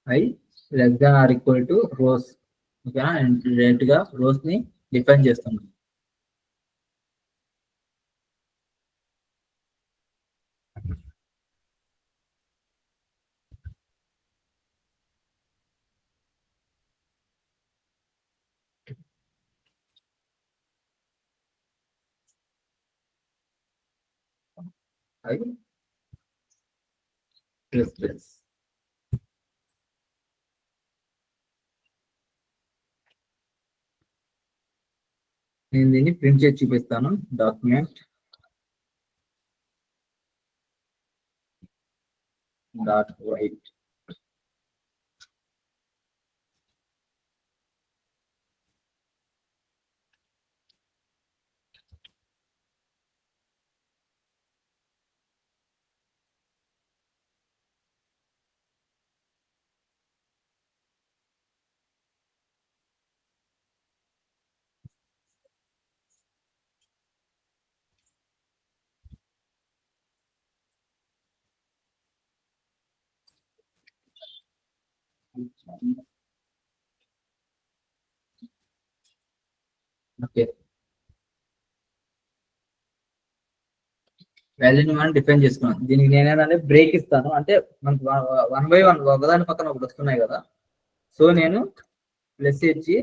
I less than or equal to rows. ఓకేనా. డైరెక్ట్ గా రోస్ ని డిఫైన్ చేస్తున్నాను. I plus plus. నేను దీన్ని ప్రింట్ చేసి చూపిస్తాను. Document dot right. ఓకే, వాల్యూని మనం డిఫైన్ చేసుకున్నాం. దీనికి నేనేంటంటే బ్రేక్ ఇస్తాను, అంటే మనకు 1 by 1 ఒకదాని పక్కన ఒకటి వస్తున్నాయి కదా. సో నేను ప్లస్ ఇచ్చి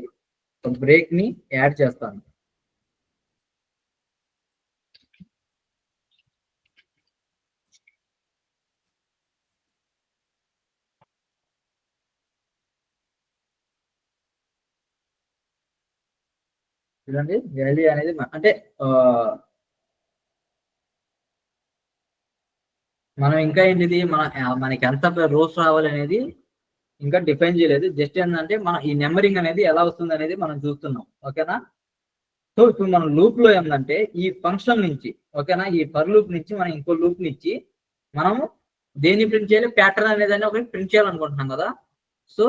బ్రేక్ ని యాడ్ చేస్తాను. చూడండి, వాల్యూ అనేది అంటే మనం ఇంకా ఏంటిది మనకి ఎంత రోస్ రావాలి అనేది ఇంకా డిఫైన్ చేయలేదు. జస్ట్ ఏంటంటే మనం ఈ నెంబరింగ్ అనేది ఎలా వస్తుంది అనేది మనం చూస్తున్నాం. ఓకేనా. సో ఇప్పుడు మన లూప్ లో ఏంటంటే ఈ ఫంక్షన్ నుంచి, ఓకేనా, ఈ ఫర్ లూప్ నుంచి మనం ఇంకో లూప్ నుంచి మనము దేన్ని ప్రింట్ చేయాలి, ప్యాటర్న్ అనేది ఒకటి ప్రింట్ చేయాలనుకుంటున్నాం కదా. సో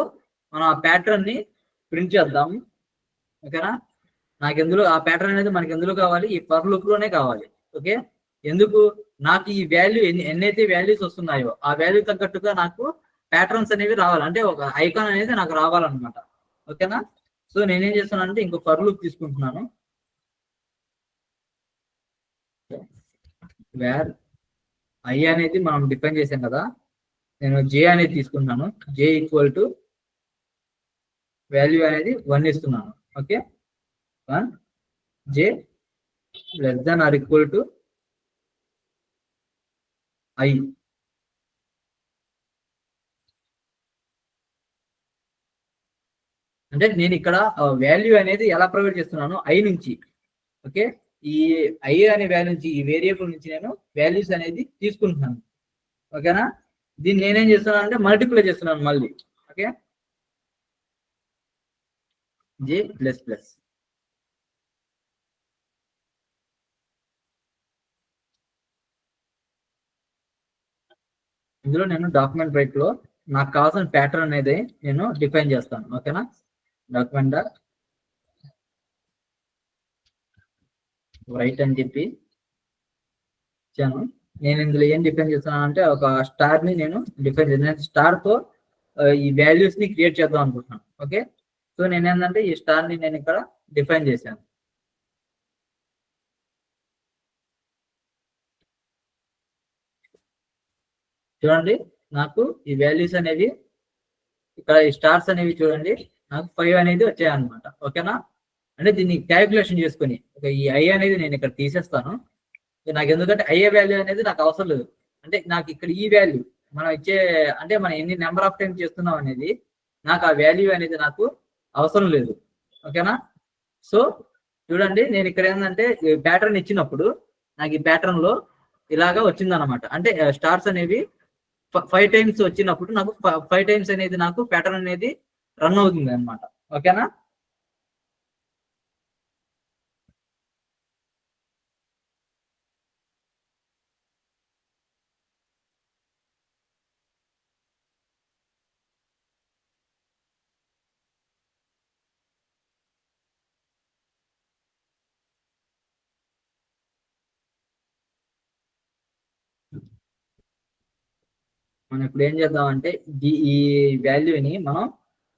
మనం ఆ ప్యాటర్న్ ని ప్రింట్ చేద్దాం. ఓకేనా. నాకు ఎందులో ఆ ప్యాటర్న్ అనేది మనకి ఎందులో కావాలి, ఈ ఫర్ లూప్ లోనే కావాలి. ఓకే, ఎందుకు, నాకు ఈ వాల్యూ ఎన్నైతే వాల్యూస్ వస్తున్నాయో ఆ వాల్యూ తగ్గట్టుగా నాకు ప్యాటర్న్స్ అనేవి రావాలి, అంటే ఒక ఐకాన్ అనేది నాకు రావాలన్నమాట. ఓకేనా. సో నేనేం చేస్తానంటే ఇంకో ఫర్ లూప్ తీసుకుంటున్నాను. వేర్ ఐ అనేది మనం డిఫైన్ చేసాం కదా, నేను జే అనేది తీసుకుంటున్నాను. జే ఈక్వల్ టు వాల్యూ అనేది 1 ఇస్తున్నాను. Okay, 1 J less than or equal to I. అంటే నేను ఇక్కడ వాల్యూ అనేది ఎలా ప్రొవైడ్ చేస్తున్నాను, ఐ నుంచి. ఓకే, ఈ ఐ అనే వాల్యూ నుంచి, ఈ వేరియబుల్ నుంచి నేను వాల్యూస్ అనేది తీసుకుంటున్నాను. ఓకేనా. దీన్ని నేనేం చేస్తున్నాను అంటే మల్టిప్లై చేస్తున్నాను మళ్ళీ. ఓకే, జే ప్లస్ ప్లస్. ఇందులో నేను డాక్యుమెంట్ రైట్ లో నాకు కావాల్సిన ప్యాటర్న్ అనేది నేను డిఫైన్ చేస్తాను. ఓకేనా. డాక్యుమెంట్ రైట్ అని చెప్పి ఇచ్చాను. నేను ఇందులో ఏం డిఫైన్ చేస్తున్నాను అంటే ఒక స్టార్ ని నేను డిఫైన్ చేస్తాను. స్టార్ తో ఈ వాల్యూస్ ని క్రియేట్ చేద్దాం అనుకుంటున్నాను. ఓకే, సో నేను ఏంటంటే ఈ స్టార్ ని నేను ఇక్కడ డిఫైన్ చేశాను. చూడండి, నాకు ఈ వాల్యూస్ అనేవి ఇక్కడ ఈ స్టార్స్ అనేవి చూడండి, నాకు 5 అనేది వచ్చాయన్నమాట. ఓకేనా. అంటే దీన్ని క్యాలిక్యులేషన్ చేసుకుని ఈ ఐ అనేది నేను ఇక్కడ తీసేస్తాను. నాకు ఎందుకంటే ఐఏ వాల్యూ అనేది నాకు అవసరం లేదు. అంటే నాకు ఇక్కడ ఈ వాల్యూ మనం ఇచ్చే, అంటే మనం ఎన్ని నెంబర్ ఆఫ్ టైం చేస్తున్నాం అనేది నాకు ఆ వాల్యూ అనేది నాకు అవసరం లేదు. ఓకేనా. సో చూడండి, నేను ఇక్కడ ఏంటంటే ప్యాటర్న్ ఇచ్చినప్పుడు నాకు ఈ ప్యాటర్న్ లో ఇలాగా వచ్చిందనమాట. అంటే స్టార్స్ అనేవి 5 టైమ్స్ వచ్చినప్పుడు నాకు 5 టైమ్స్ అనేది నాకు ప్యాటర్న్ అనేది రన్ అవుతుంది అనమాట. ఓకేనా. మనం ఇప్పుడు ఏం చేద్దామంటే ఈ వాల్యూని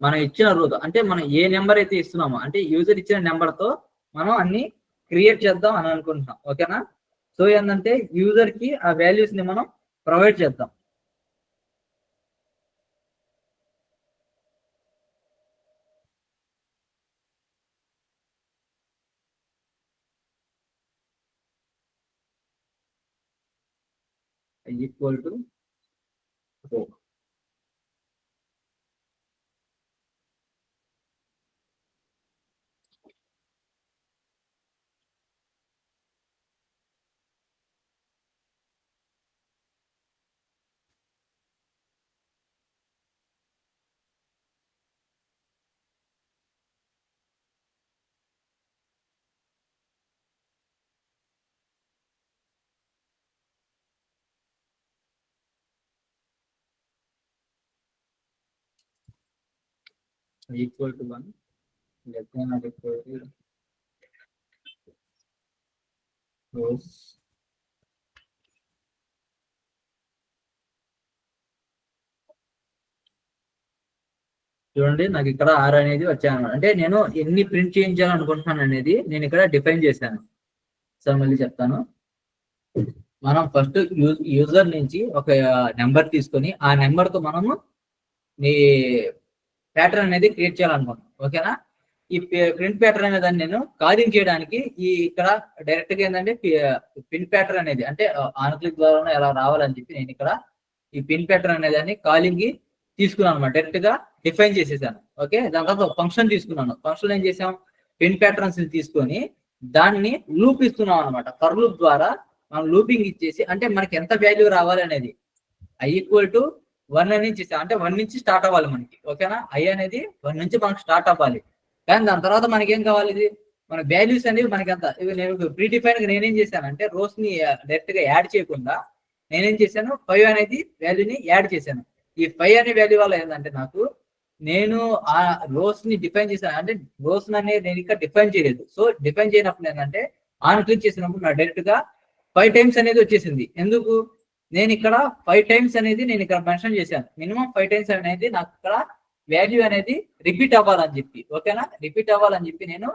మనం ఇచ్చిన రోజు, అంటే మనం ఏ నెంబర్ అయితే ఇస్తున్నామో, అంటే యూజర్ ఇచ్చిన నెంబర్ తో మనం అన్ని క్రియేట్ చేద్దాం అని అనుకుంటున్నాం. ఓకేనా. సో ఏంటంటే యూజర్ కి ఆ వాల్యూస్ ని మనం ప్రొవైడ్ చేద్దాం. Equal to 4. Equal to 1 less than or equal to close. చూడండి నాకు ఇక్కడ 6 అనేది వచ్చాను. అంటే నేను ఎన్ని ప్రింట్ చేయించాలనుకుంటున్నాను అనేది నేను ఇక్కడ డిఫైన్ చేశాను. సో మళ్ళీ చెప్తాను. మనం ఫస్ట్ యూజర్ నుంచి ఒక నెంబర్ తీసుకొని ఆ నెంబర్ తో మనము ఈ ప్యాటర్న్ అనేది క్రియేట్ చేయాలనుకుంటున్నాం. ఓకేనా? ఈ ప్రింట్ ప్యాటర్న్ అనే దాన్ని నేను కాలింగ్ చేయడానికి ఈ ఇక్కడ డైరెక్ట్ గా ఏంటంటే పిన్ ప్యాటర్న్ అనేది అంటే ఆన్ క్లిక్ ద్వారా ఎలా రావాలని చెప్పి నేను ఇక్కడ ఈ పిన్ ప్యాటర్న్ అనే దాన్ని కాలింగ్ కి తీసుకున్నాను అనమాట. డైరెక్ట్ గా డిఫైన్ చేసేసాను. ఓకే, దాని తర్వాత ఫంక్షన్ తీసుకున్నాను. ఫంక్షన్ ఏం చేసాం, పిన్ ప్యాటర్న్స్ తీసుకొని దాన్ని లూప్ ఇస్తున్నాం అనమాట. ఫర్ లూప్ ద్వారా మనం లూపింగ్ ఇచ్చేసి అంటే మనకి ఎంత వాల్యూ రావాలి అనేది i ఈక్వల్ టు 1 అని ఇచ్చేసాం. అంటే 1 నుంచి స్టార్ట్ అవ్వాలి మనకి. ఓకేనా? i అనేది 1 నుంచి మనకు స్టార్ట్ అవ్వాలి. కానీ దాని తర్వాత మనకి ఏం కావాలి, ఇది మన వాల్యూస్ అనేవి మనకి ఎంత నేను ప్రీ డిఫైన్ గా నేనేం చేశాను అంటే రోస్ ని డైరెక్ట్ గా యాడ్ చేయకుండా నేనేం చేశాను 5 అనేది వాల్యూని యాడ్ చేశాను. ఈ 5 అనే వాల్యూ వల్ల ఏంటంటే నాకు నేను ఆ రోస్ ని డిఫైన్ చేశాను. అంటే రోస్ అనేది నేను ఇంకా డిఫైన్ చేయలేదు. సో డిఫైన్ చేయనప్పుడు ఏంటంటే ఆన్ క్లిక్ చేసినప్పుడు నా డైరెక్ట్ గా 5 టైమ్స్ అనేది వచ్చేసింది. ఎందుకు, నేను ఇక్కడ 5 టైమ్స్ అనేది నేను ఇక్కడ మెన్షన్ చేశాను. మినిమం 5 టైమ్స్ అనేది నాకు ఇక్కడ వాల్యూ అనేది రిపీట్ అవ్వాలని చెప్పి. ఓకేనా? రిపీట్ అవ్వాలని చెప్పి నేను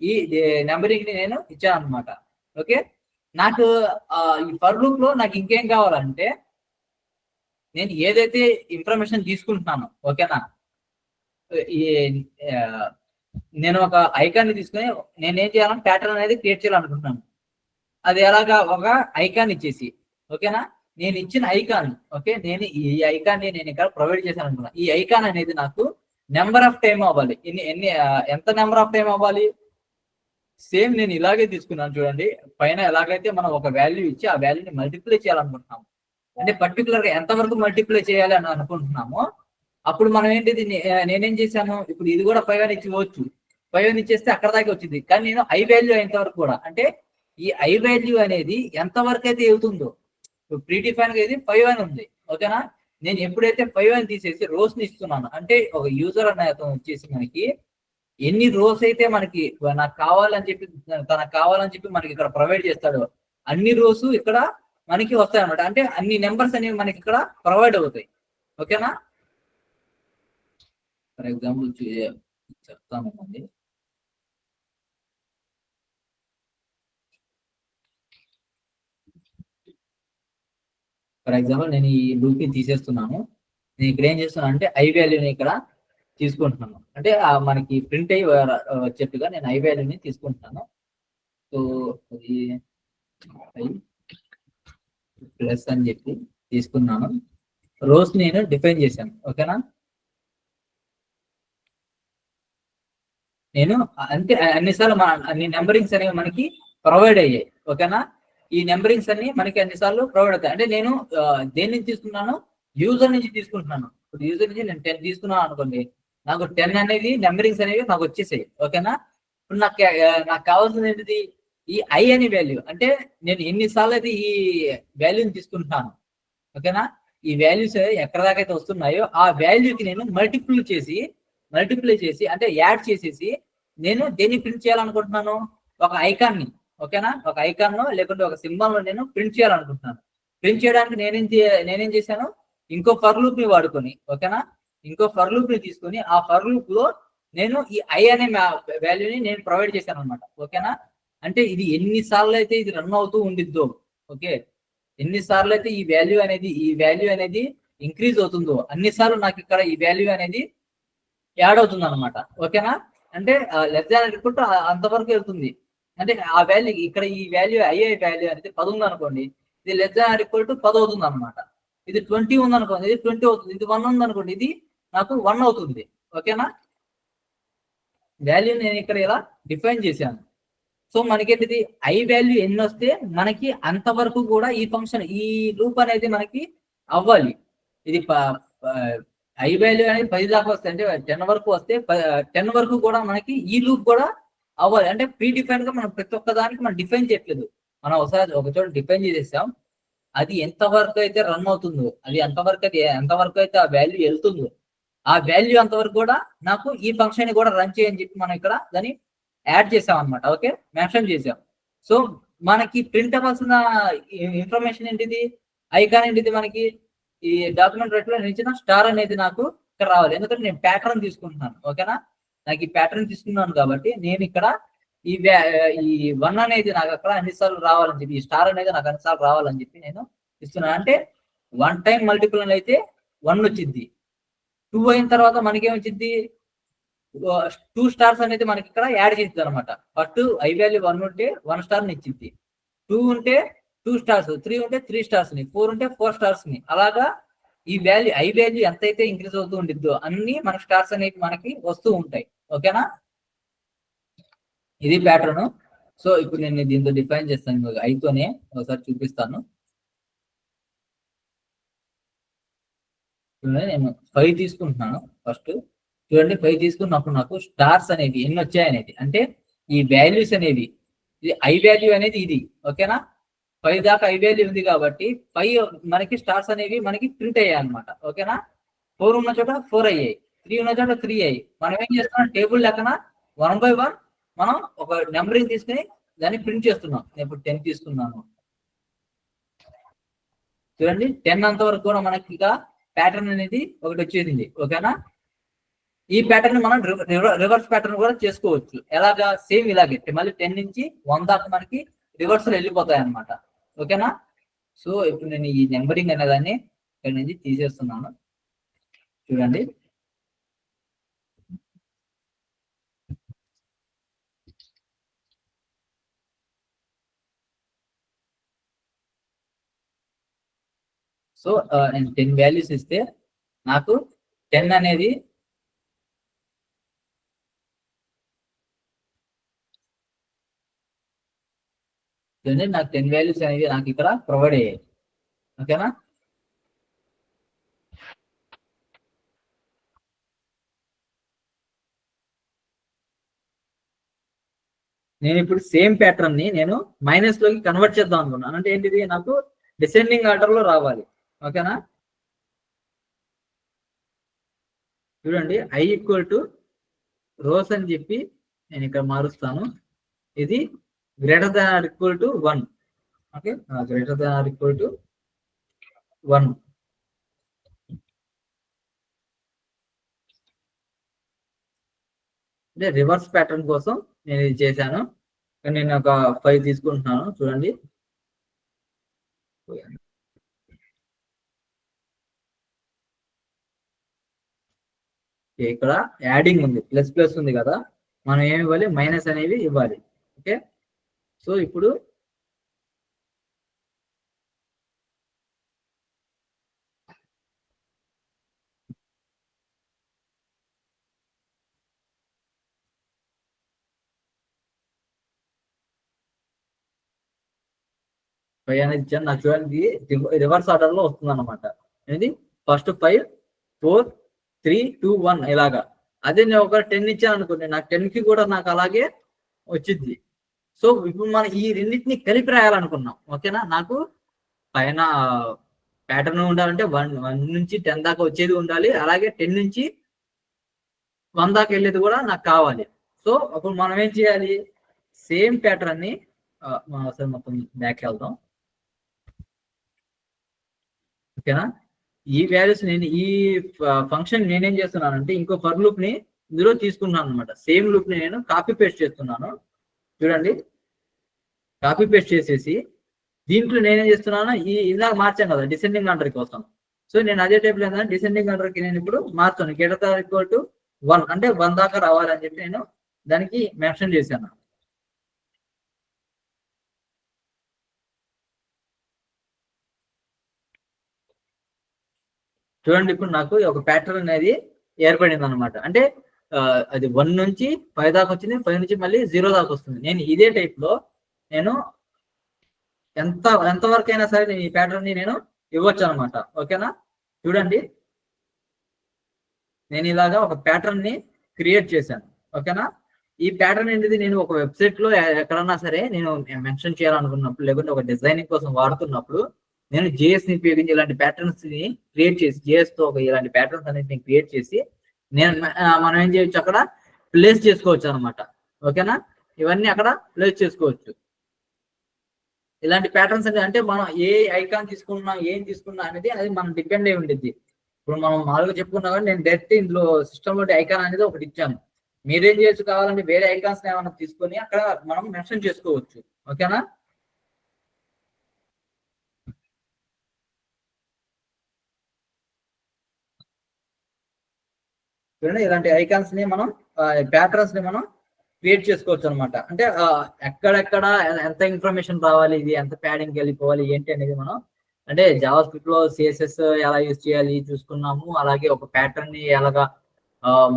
ఈ నెంబరింగ్ ని నేను ఇచ్చాను అనమాట. ఓకే, నాకు ఈ ఫర్ లూప్ లో నాకు ఇంకేం కావాలంటే నేను ఏదైతే ఇన్ఫర్మేషన్ తీసుకుంటున్నాను, ఓకేనా, ఈ నేను ఒక ఐకాన్ ని తీసుకుని నేనేం చేయాలని ప్యాటర్న్ అనేది క్రియేట్ చేయాలనుకుంటున్నాను. అది ఎలాగా, ఒక ఐకాన్ ఇచ్చేసి, ఓకేనా, నేను ఇచ్చిన ఐకాన్, ఓకే, నేను ఈ ఐకాన్ ని నేను ఇక్కడ ప్రొవైడ్ చేశాను అనుకున్నా. ఈ ఐకాన్ అనేది నాకు నెంబర్ ఆఫ్ టైం అవ్వాలి. ఎంత నెంబర్ ఆఫ్ టైం అవ్వాలి, సేమ్ నేను ఇలాగే తీసుకున్నాను. చూడండి, పైన ఎలాగైతే మనం ఒక వాల్యూ ఇచ్చి ఆ వాల్యూని మల్టిప్లై చేయాలనుకుంటున్నాము, అంటే పర్టికులర్ గా ఎంత వరకు మల్టిప్లై చేయాలి అని అనుకుంటున్నామో అప్పుడు మనం ఏంటిది, నేనేం చేశాను, ఇప్పుడు ఇది కూడా 5 అని ఇచ్చివచ్చు. 5 అని ఇచ్చేస్తే అక్కడ దాకా వచ్చింది. కానీ నేను ఐ వాల్యూ అయ్యేంత వరకు కూడా, అంటే ఈ ఐ వాల్యూ అనేది ఎంత వరకు అయితే అవుతుందో, ప్రీ డిఫైన్ గా ఇది 5 అని ఉంది. ఓకేనా? నేను ఎప్పుడైతే 5 అని తీసేసి రోస్ ని ఇస్తున్నాను, అంటే ఒక యూజర్ అనే అతను వచ్చేసి మనకి ఎన్ని రోస్ అయితే మనకి నాకు కావాలని చెప్పి తనకు కావాలని చెప్పి మనకి ఇక్కడ ప్రొవైడ్ చేస్తాడు, అన్ని రోస్ ఇక్కడ మనకి వస్తాయి అనమాట. అంటే అన్ని నెంబర్స్ అనేవి మనకి ఇక్కడ ప్రొవైడ్ అవుతాయి. ఓకేనా? ఫర్ ఎగ్జాంపుల్ చెప్తాను అండి. ఫర్ ఎగ్జాంపుల్ నేను ఈ లూప్ ని తీసేస్తున్నాను. నేను ఇక్కడ ఏం చేస్తున్నాను అంటే ఐ వాల్యూని ఇక్కడ తీసుకుంటున్నాను. అంటే మనకి ప్రింట్ అయ్యి వచ్చేట్టుగా నేను ఐ వాల్యూని తీసుకుంటున్నాను. సో అది ప్లస్ అని చెప్పి తీసుకున్నాను. రోస్ నేను డిఫైన్ చేశాను. ఓకేనా? నేను అంతే అన్నిసార్లు అన్ని నెంబరింగ్స్ అనేవి మనకి ప్రొవైడ్ అయ్యాయి. ఓకేనా? ఈ నెంబరింగ్స్ అన్ని మనకి అన్నిసార్లు ప్రొవైడ్ అవుతాయి. అంటే నేను దేని నుంచి తీసుకున్నాను, యూజర్ నుంచి తీసుకుంటున్నాను. ఇప్పుడు యూజర్ నుంచి నేను 10 తీసుకున్నాను అనుకోండి, నాకు 10 అనేది నెంబరింగ్స్ అనేవి నాకు వచ్చేసాయి. ఓకేనా? ఇప్పుడు నాకు కావాల్సింది ఏంటిది, ఈ ఐ అనే వాల్యూ. అంటే నేను ఎన్నిసార్లు అయితే ఈ వాల్యూని తీసుకుంటున్నాను, ఓకేనా, ఈ వాల్యూస్ ఎక్కడ దాకా అయితే వస్తున్నాయో ఆ వాల్యూకి నేను మల్టిప్లై చేసి అంటే యాడ్ చేసేసి నేను దేన్ని ప్రింట్ చేయాలనుకుంటున్నాను, ఒక ఐకాన్ ని. ఓకేనా? ఒక ఐకాన్ లేకుంటే ఒక సింబల్ నేను ప్రింట్ చేయాలనుకుంటున్నాను. ప్రింట్ చేయడానికి నేనేం చేశాను, ఇంకో ఫర్ లూప్ ని వాడుకొని, ఓకేనా, ఇంకో ఫర్ లూప్ ని తీసుకొని ఆ ఫర్ లూప్ లో నేను ఈ ఐ అనే వాల్యూని నేను ప్రొవైడ్ చేశాను అనమాట. ఓకేనా? అంటే ఇది ఎన్నిసార్లు అయితే ఇది రన్ అవుతూ ఉండిద్దో, ఓకే, ఎన్నిసార్లు అయితే ఈ వాల్యూ అనేది ఇంక్రీజ్ అవుతుందో అన్నిసార్లు నాకు ఇక్కడ ఈ వాల్యూ అనేది యాడ్ అవుతుంది అనమాట. ఓకేనా? అంటే లెస్ దాన్ అనుకుంటే అంతవరకు వెళ్తుంది. అంటే ఆ వాల్యూ ఇక్కడ ఈ వాల్యూ ఐఏ వాల్యూ అనేది 10 ఉంది అనుకోండి, ఇది లెస్ దాన్ ఈక్వల్ టు 10 అవుతుంది అనమాట. ఇది 20 ఉంది అనుకోండి, ఇది 20 అవుతుంది. ఇది 1 ఉంది అనుకోండి, ఇది నాకు 1 అవుతుంది. ఓకేనా? వాల్యూ నేను ఇక్కడ ఇలా డిఫైన్ చేశాను. సో మనకేంటిది, ఐ వాల్యూ ఎన్ని వస్తే మనకి అంతవరకు కూడా ఈ ఫంక్షన్ ఈ లూప్ అనేది మనకి అవ్వాలి. ఇది ఐ వాల్యూ అనేది 10 దాకా వస్తే, అంటే 10 వరకు వస్తే 10 వరకు కూడా మనకి ఈ లూప్ కూడా అవ్వాలి. అంటే ప్రీ డిఫైన్ గా మనం ప్రతి ఒక్క దానికి మనం డిఫైన్ చేయట్లేదు, మనం ఒకసారి ఒక చోట డిఫైన్ చేసేసాం, అది ఎంతవరకు అయితే రన్ అవుతుందో, అది ఎంతవరకు అయితే ఆ వాల్యూ వెళ్తుందో ఆ వాల్యూ అంతవరకు కూడా నాకు ఈ ఫంక్షన్ కూడా రన్ చేయని చెప్పి మనం ఇక్కడ దాన్ని యాడ్ చేసాం అనమాట. ఓకే, మెన్షన్ చేసాం. సో మనకి ప్రింట్ అవ్వాల్సిన ఇన్ఫర్మేషన్ ఏంటిది, ఐకాన్ ఏంటిది, మనకి ఈ డాక్యుమెంట్ రైట్ లో ఇచ్చిన స్టార్ అనేది నాకు ఇక్కడ రావాలి. ఎందుకంటే నేను ప్యాటర్న్ తీసుకుంటున్నాను. ఓకేనా, నాకు ఈ ప్యాటర్న్ తీసుకున్నాను కాబట్టి నేను ఇక్కడ ఈ ఈ 1 అనేది నాకు అక్కడ అన్నిసార్లు రావాలని చెప్పి, ఈ స్టార్ అనేది నాకు అన్నిసార్లు రావాలని చెప్పి నేను ఇస్తున్నాను. అంటే 1 టైం మల్టిపుల్ అయితే 1 వచ్చింది. 2 అయిన తర్వాత మనకేమొచ్చింది, 2 స్టార్స్ అనేది మనకి ఇక్కడ యాడ్ చేస్తుంది అనమాట. ఫస్ట్ ఐ వాల్యూ 1 ఉంటే 1 స్టార్ ని ఇచ్చింది, 2 ఉంటే 2 స్టార్స్, 3 ఉంటే 3 స్టార్స్ ని, 4 ఉంటే 4 స్టార్స్ ని. అలాగా ఈ వాల్యూ ఐ వాల్యూ ఎంతైతే ఇంక్రీజ్ అవుతూ ఉండిద్దో అన్ని మన స్టార్స్ అనేవి మనకి వస్తూ ఉంటాయి. ఓకేనా, ఇది ప్యాటర్న్. సో ఇప్పుడు నేను దీంతో డిఫైన్ చేస్తాను, ఐతోనే ఒకసారి చూపిస్తాను. నేను 5 తీసుకుంటున్నాను. ఫస్ట్ చూడండి, 5 తీసుకున్నప్పుడు నాకు స్టార్స్ అనేవి ఎన్ని వచ్చాయి అనేది, అంటే ఈ వాల్యూస్ అనేవి, ఇది ఐ వాల్యూ అనేది ఇది. ఓకేనా, 5 దాకా ఐ వాల్యూ ఉంది కాబట్టి 5 మనకి స్టార్స్ అనేవి మనకి ప్రింట్ అయ్యాయి అనమాట. ఓకేనా, 4 ఉన్న చోట 4 అయ్యాయి, 3 ఉన్న చోట 3 అయ్యాయి. మనం ఏం చేస్తున్నాం, టేబుల్ లెక్కన 1 by 1 మనం ఒక నెంబరింగ్ తీసుకుని దాన్ని ప్రింట్ చేస్తున్నాం. నేను ఇప్పుడు 10 తీసుకున్నాను. చూడండి, 10 అంత వరకు కూడా మనకి ఇక ప్యాటర్న్ అనేది ఒకటి వచ్చేసింది. ఓకేనా, ఈ ప్యాటర్న్ మనం రివర్స్ ప్యాటర్న్ కూడా చేసుకోవచ్చు. ఎలాగా, సేమ్ ఇలాగే మళ్ళీ 10 నుంచి 1 దాకా మనకి రివర్స్ లో వెళ్ళిపోతాయి అనమాట. ఓకేనా, సో ఇప్పుడు నేను ఈ నెంబరింగ్ అనేదాన్ని ఇక్కడ నుంచి తీసేస్తున్నాను. చూడండి, సో నేను 10 వాల్యూస్ ఇస్తే నాకు 10 అనేది నాకు 10 వాల్యూస్ అనేది నాకు ఇక్కడ ప్రొవైడ్ అయ్యాయి. ఓకేనా, నేను ఇప్పుడు సేమ్ ప్యాటర్న్ ని నేను మైనస్ లోకి కన్వర్ట్ చేద్దాం అనుకున్నాను. అంటే ఏంటిది, నాకు డిసెండింగ్ ఆర్డర్ లో రావాలి. ఓకేనా, చూడండి, ఐ ఈక్వల్ టు రోస్ అని చెప్పి నేను ఇక్కడ మారుస్తాను. ఇది greater than or equal to 1. Okay, greater than or equal to 1. అంటే రివర్స్ ప్యాటర్న్ కోసం నేను ఇది చేశాను. నేను ఒక 5 తీసుకుంటున్నాను. చూడండి, ఇక్కడ యాడింగ్ ఉంది, ప్లస్ ప్లస్ ఉంది కదా, మనం ఏమి ఇవ్వాలి, మైనస్ అనేవి ఇవ్వాలి. ఓకే, సో ఇప్పుడు ఫైవ్ అనేది ఇచ్చాను. నాకు చూడండి రివర్స్ ఆర్డర్ లో వస్తుంది అనమాట. ఇది ఫస్ట్ 5, 4, 3, 2, 1 ఇలాగా. అదే నేను ఒక 10 ఇచ్చాను అనుకోండి, నాకు 10 కి కూడా నాకు అలాగే వచ్చింది. సో ఇప్పుడు మనం ఈ రెండింటిని కలిపి రాయాలనుకున్నాం. ఓకేనా, నాకు పైన ప్యాటర్న్ ఉండాలంటే 1 నుంచి 10 దాకా వచ్చేది ఉండాలి, అలాగే 10 నుంచి 1 దాకా వెళ్ళేది కూడా నాకు కావాలి. సో అప్పుడు మనం ఏం చేయాలి, సేమ్ ప్యాటర్న్ ని ఒకసారి మొత్తం బ్యాక్ వెళ్దాం. ఓకేనా, ఈ వాల్యూస్ నేను ఈ ఫంక్షన్ నేనేం చేస్తున్నానంటే ఇంకో ఫర్ లూప్ ని ఇందులో తీసుకున్నాను అనమాట. సేమ్ లూప్ ని నేను కాపీ పేస్ట్ చేస్తున్నాను. చూడండి, కాపీ పేస్ట్ చేసేసి దీంట్లో నేనేం చేస్తున్నాను, ఈ ఇందాక మార్చాను కదా డిసెండింగ్ ఆర్డర్ కోసం. సో నేను అదే టైప్ లో డిసెండింగ్ ఆర్డర్ కి నేను ఇప్పుడు మార్చాను. గ్రేటర్ ఈక్వల్ టు 1 అంటే 1 దాకా రావాలని చెప్పి నేను దానికి మెన్షన్ చేశాను. చూడండి, ఇప్పుడు నాకు ఒక ప్యాటర్న్ అనేది ఏర్పడింది అనమాట. అంటే అది 1 నుంచి 5 దాకా వచ్చింది, 5 నుంచి మళ్ళీ 0 దాకా వస్తుంది. నేను ఇదే టైప్ లో నేను ఎంతవరకు అయినా సరే నేను ఈ ప్యాటర్న్ ని నేను ఇవ్వచ్చు అనమాట. ఓకేనా, చూడండి, నేను ఇలాగా ఒక ప్యాటర్న్ ని క్రియేట్ చేశాను. ఓకేనా, ఈ ప్యాటర్న్ ఏంటిది, నేను ఒక వెబ్సైట్ లో ఎక్కడన్నా సరే నేను మెన్షన్ చేయాలనుకున్నప్పుడు, లేకుంటే ఒక డిజైనింగ్ కోసం వాడుతున్నప్పుడు నేను జేఎస్ ని ఉపయోగించి ఇలాంటి ప్యాటర్న్స్ ని క్రియేట్ చేసి, జేఎస్ తో ఇలాంటి ప్యాటర్న్స్ అనేది క్రియేట్ చేసి మనం ఏం చేయొచ్చు, అక్కడ ప్లేస్ చేసుకోవచ్చు అనమాట. ఓకేనా, ఇవన్నీ అక్కడ ప్లేస్ చేసుకోవచ్చు. ఇలాంటి ప్యాటర్న్స్ అంటే మనం ఏ ఐకాన్ తీసుకున్నా ఏం తీసుకున్నా అనేది అది మనం డిపెండ్ అయి ఉంటుంది. ఇప్పుడు మనం మామూలుగా చెప్పుకున్నా కానీ నేను డైరెక్ట్ ఇందులో సిస్టమ్ లో ఐకాన్ అనేది ఒకటి ఇచ్చాను. మీరేం చేయొచ్చు కావాలంటే వేరే ఐకాన్స్ ఏమైనా తీసుకొని అక్కడ మనం మెన్షన్ చేసుకోవచ్చు. ఓకేనా? చూడండి ఇలాంటి ఐకాన్స్ ని మనం ప్యాటర్న్స్ ని మనం క్రియేట్ చేసుకోవచ్చు అనమాట. అంటే ఎక్కడెక్కడ ఎంత ఇన్ఫర్మేషన్ రావాలి, ఇది ఎంత ప్యాడింగ్ వెళ్ళిపోవాలి ఏంటి అనేది మనం అంటే జావా స్క్రిప్ట్ లో సిఎస్ఎస్ ఎలా యూజ్ చేయాలి చూసుకున్నాము. అలాగే ఒక ప్యాటర్న్ ని ఎలాగా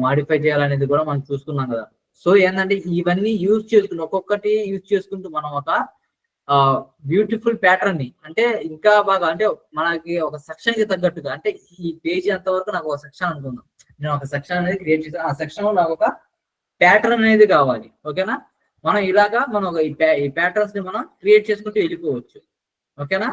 మాడిఫై చేయాలనేది కూడా మనం చూసుకున్నాం కదా. సో ఏంటంటే ఇవన్నీ యూజ్ చేసుకుంటూ ఒక్కొక్కటి యూజ్ చేసుకుంటూ మనం ఒక బ్యూటిఫుల్ ప్యాటర్న్ ని అంటే ఇంకా బాగా అంటే మనకి ఒక సెక్షన్ కి తగ్గట్టుగా అంటే ఈ పేజీ అంత వరకు నాకు ఒక సెక్షన్ అనుకుందాం. నేను ఒక సెక్షన్ అనేది క్రియేట్ చేశాను. ఆ సెక్షన్ లో నాకు ఒక ప్యాటర్న్ అనేది కావాలి. ఓకేనా? మనం ఇలాగా మనం ఈ ప్యాటర్న్స్ ని మనం క్రియేట్ చేసుకుంటూ వెళ్ళిపోవచ్చు. ఓకేనా?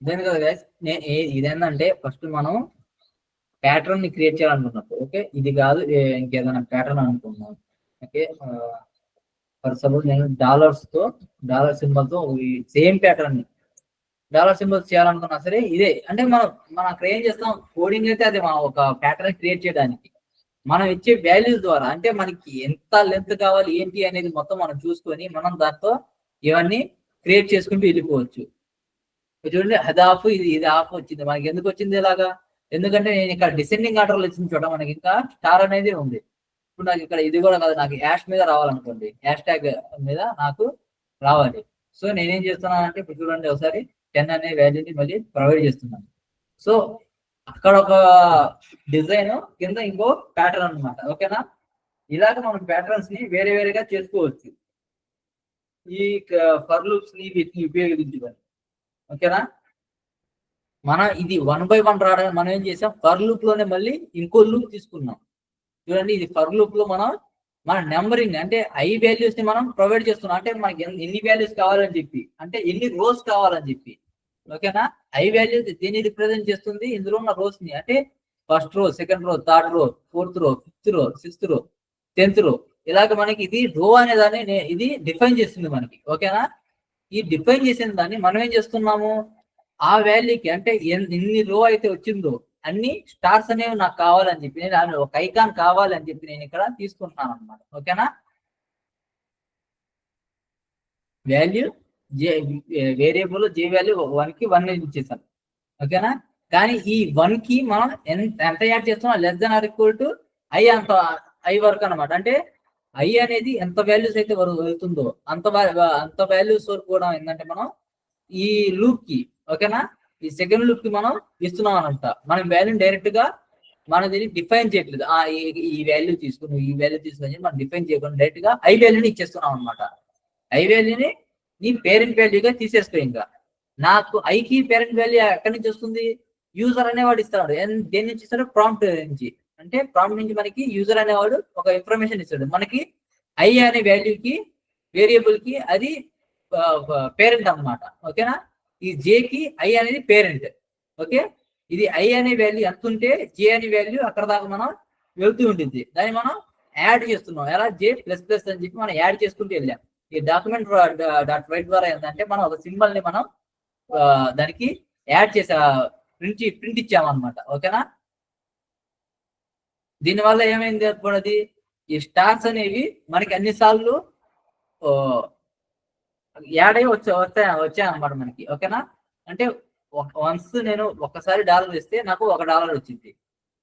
ఇదేంది కదా గైస్, ఇదేంటంటే ఫస్ట్ మనం ప్యాటర్న్ ని క్రియేట్ చేయాలనుకున్నప్పుడు ఓకే ఇది కాదు ఇంకేదైనా ప్యాటర్న్ అనుకున్నాం. ఓకే ఫర్ సపోజ్ నేను డాలర్ సింబల్ తో సేమ్ ప్యాటర్న్ ని డాలర్ సింబల్స్ చేయాలనుకున్నా సరే ఇదే అంటే మనం అక్కడ ఏం చేస్తాం, కోడింగ్ అయితే అది మనం ఒక ప్యాటర్న్ క్రియేట్ చేయడానికి మనం ఇచ్చే వాల్యూస్ ద్వారా అంటే మనకి ఎంత లెంత్ కావాలి ఏంటి అనేది మొత్తం మనం చూసుకొని మనం దాంతో ఇవన్నీ క్రియేట్ చేసుకుంటూ వెళ్ళిపోవచ్చు. చూడండి అది ఆఫ్ ఇది ఆఫ్ వచ్చింది. మనకి ఎందుకు వచ్చింది ఇలాగా? ఎందుకంటే నేను ఇక్కడ డిసెండింగ్ ఆర్డర్ లో వచ్చిన చోట మనకి ఇంకా స్టార్ అనేది ఉంది. ఇప్పుడు నాకు ఇక్కడ ఇది కూడా కాదు, నాకు యాష్ మీద రావాలనుకోండి, హ్యాష్ ట్యాగ్ మీద నాకు రావాలి. సో నేనేం చేస్తున్నాను అంటే ఇప్పుడు చూడండి ఒకసారి 10 అనే వాల్యూని మళ్ళీ ప్రొవైడ్ చేస్తున్నాను. సో అక్కడ ఒక డిజైన్ కింద ఇంకో ప్యాటర్న్ అనమాట. ఓకేనా? ఇలాగ మనం ప్యాటర్న్స్ ని వేరే వేరేగా చేసుకోవచ్చు ఈ ఫర్ లూప్స్ ని వీటిని ఉపయోగించుకొని. ఓకేనా? మనం ఇది 1 by 1 రావడానికి మనం ఏం చేసాం, ఫర్ లూప్ లోనే మళ్ళీ ఇంకో లూప్ తీసుకున్నాం. చూడండి ఇది ఫర్ లూప్ లో మన నెంబరింగ్ అంటే ఐ వాల్యూస్ ని మనం ప్రొవైడ్ చేస్తున్నాం. అంటే మనకి ఎన్ని వాల్యూస్ కావాలని చెప్పి, అంటే ఎన్ని రోస్ కావాలని చెప్పి. ఓకేనా? ఐ వాల్యూ దీన్ని రిప్రజెంట్ చేస్తుంది ఇందులో ఉన్న రోస్ ని. అంటే first row, second row, third row, fourth రో, ఫిఫ్త్ రో, సిక్స్త్ రో, 10th రో, ఇలాగ మనకి ఇది రో అనే దాన్ని ఇది డిఫైన్ చేస్తుంది మనకి. ఓకేనా? ఈ డిఫైన్ చేసిన దాన్ని మనం ఏం చేస్తున్నాము, ఆ వాల్యూకి అంటే ఎన్ని రో అయితే వచ్చిందో అన్ని స్టార్స్ అనేవి నాకు కావాలని చెప్పి నేను ఒక ఐకాన్ కావాలని చెప్పి నేను ఇక్కడ తీసుకుంటున్నాను అనమాట. ఓకేనా? వాల్యూ వేరియబుల్ జే వాల్యూ 1 కి 1 ఇచ్చేసాను. ఓకేనా? కానీ ఈ 1 కి మనం ఎంత యాడ్ చేస్తున్నాం, less than or equal to I అంత ఐ వరకు అనమాట. అంటే ఐ అనేది ఎంత వాల్యూస్ అయితే వెళ్తుందో అంత వాల్యూస్ వరకు కూడా ఏంటంటే మనం ఈ లూప్ కి ఓకేనా ఈ సెకండ్ లూప్ కి మనం ఇస్తున్నాం అనమాట. మనం వాల్యూని డైరెక్ట్ గా మనం దీన్ని డిఫైన్ చేయట్లేదు. ఈ వాల్యూ తీసుకుని ఈ వాల్యూ తీసుకొని మనం డిఫైన్ చేయకుండా డైరెక్ట్ గా ఐ వాల్యూని ఇచ్చేస్తున్నాం అనమాట. ఐ వాల్యూని నీ పేరెంట్ వాల్యూగా తీసేసుకో. ఇంకా నాకు ఐకి పేరెంట్ వాల్యూ ఎక్కడి నుంచి వస్తుంది, యూజర్ అనేవాడు ఇస్తాడు. దేని నుంచి ఇస్తాడు, ప్రాంప్ట్ నుంచి. అంటే ప్రాంప్ట్ నుంచి మనకి యూజర్ అనేవాడు ఒక ఇన్ఫర్మేషన్ ఇస్తాడు. మనకి ఐ అనే వాల్యూకి వేరియబుల్ కి అది పేరెంట్ అనమాట. ఓకేనా? ఈ జే కి ఐ అనేది పేరెంట్. ఓకే, ఇది ఐ అనే వాల్యూ ఎంత ఉంటే జే అనే వాల్యూ అక్కడ దాకా మనం వెళ్తూ ఉంటుంది. దాన్ని మనం యాడ్ చేస్తున్నాం. ఎలా జే ప్లస్ ప్లస్ అని చెప్పి మనం యాడ్ చేసుకుంటూ వెళ్ళాం. ఈ డాక్యుమెంట్ డాట్ రైట్ ద్వారా ఏంటంటే మనం ఒక సింబల్ ని మనం దానికి యాడ్ చేసా ప్రింట్ ఇచ్చామన్నమాట. ఓకేనా? దీనివల్ల ఏమైంది అనుకున్నది, ఈ స్టార్స్ అనేవి మనకి అన్నిసార్లు యాడ్ అయ్యి వచ్చాయన్నమాట మనకి. ఓకేనా? అంటే వన్స్ నేను ఒక్కసారి డాలర్ ఇస్తే నాకు $1 వచ్చింది.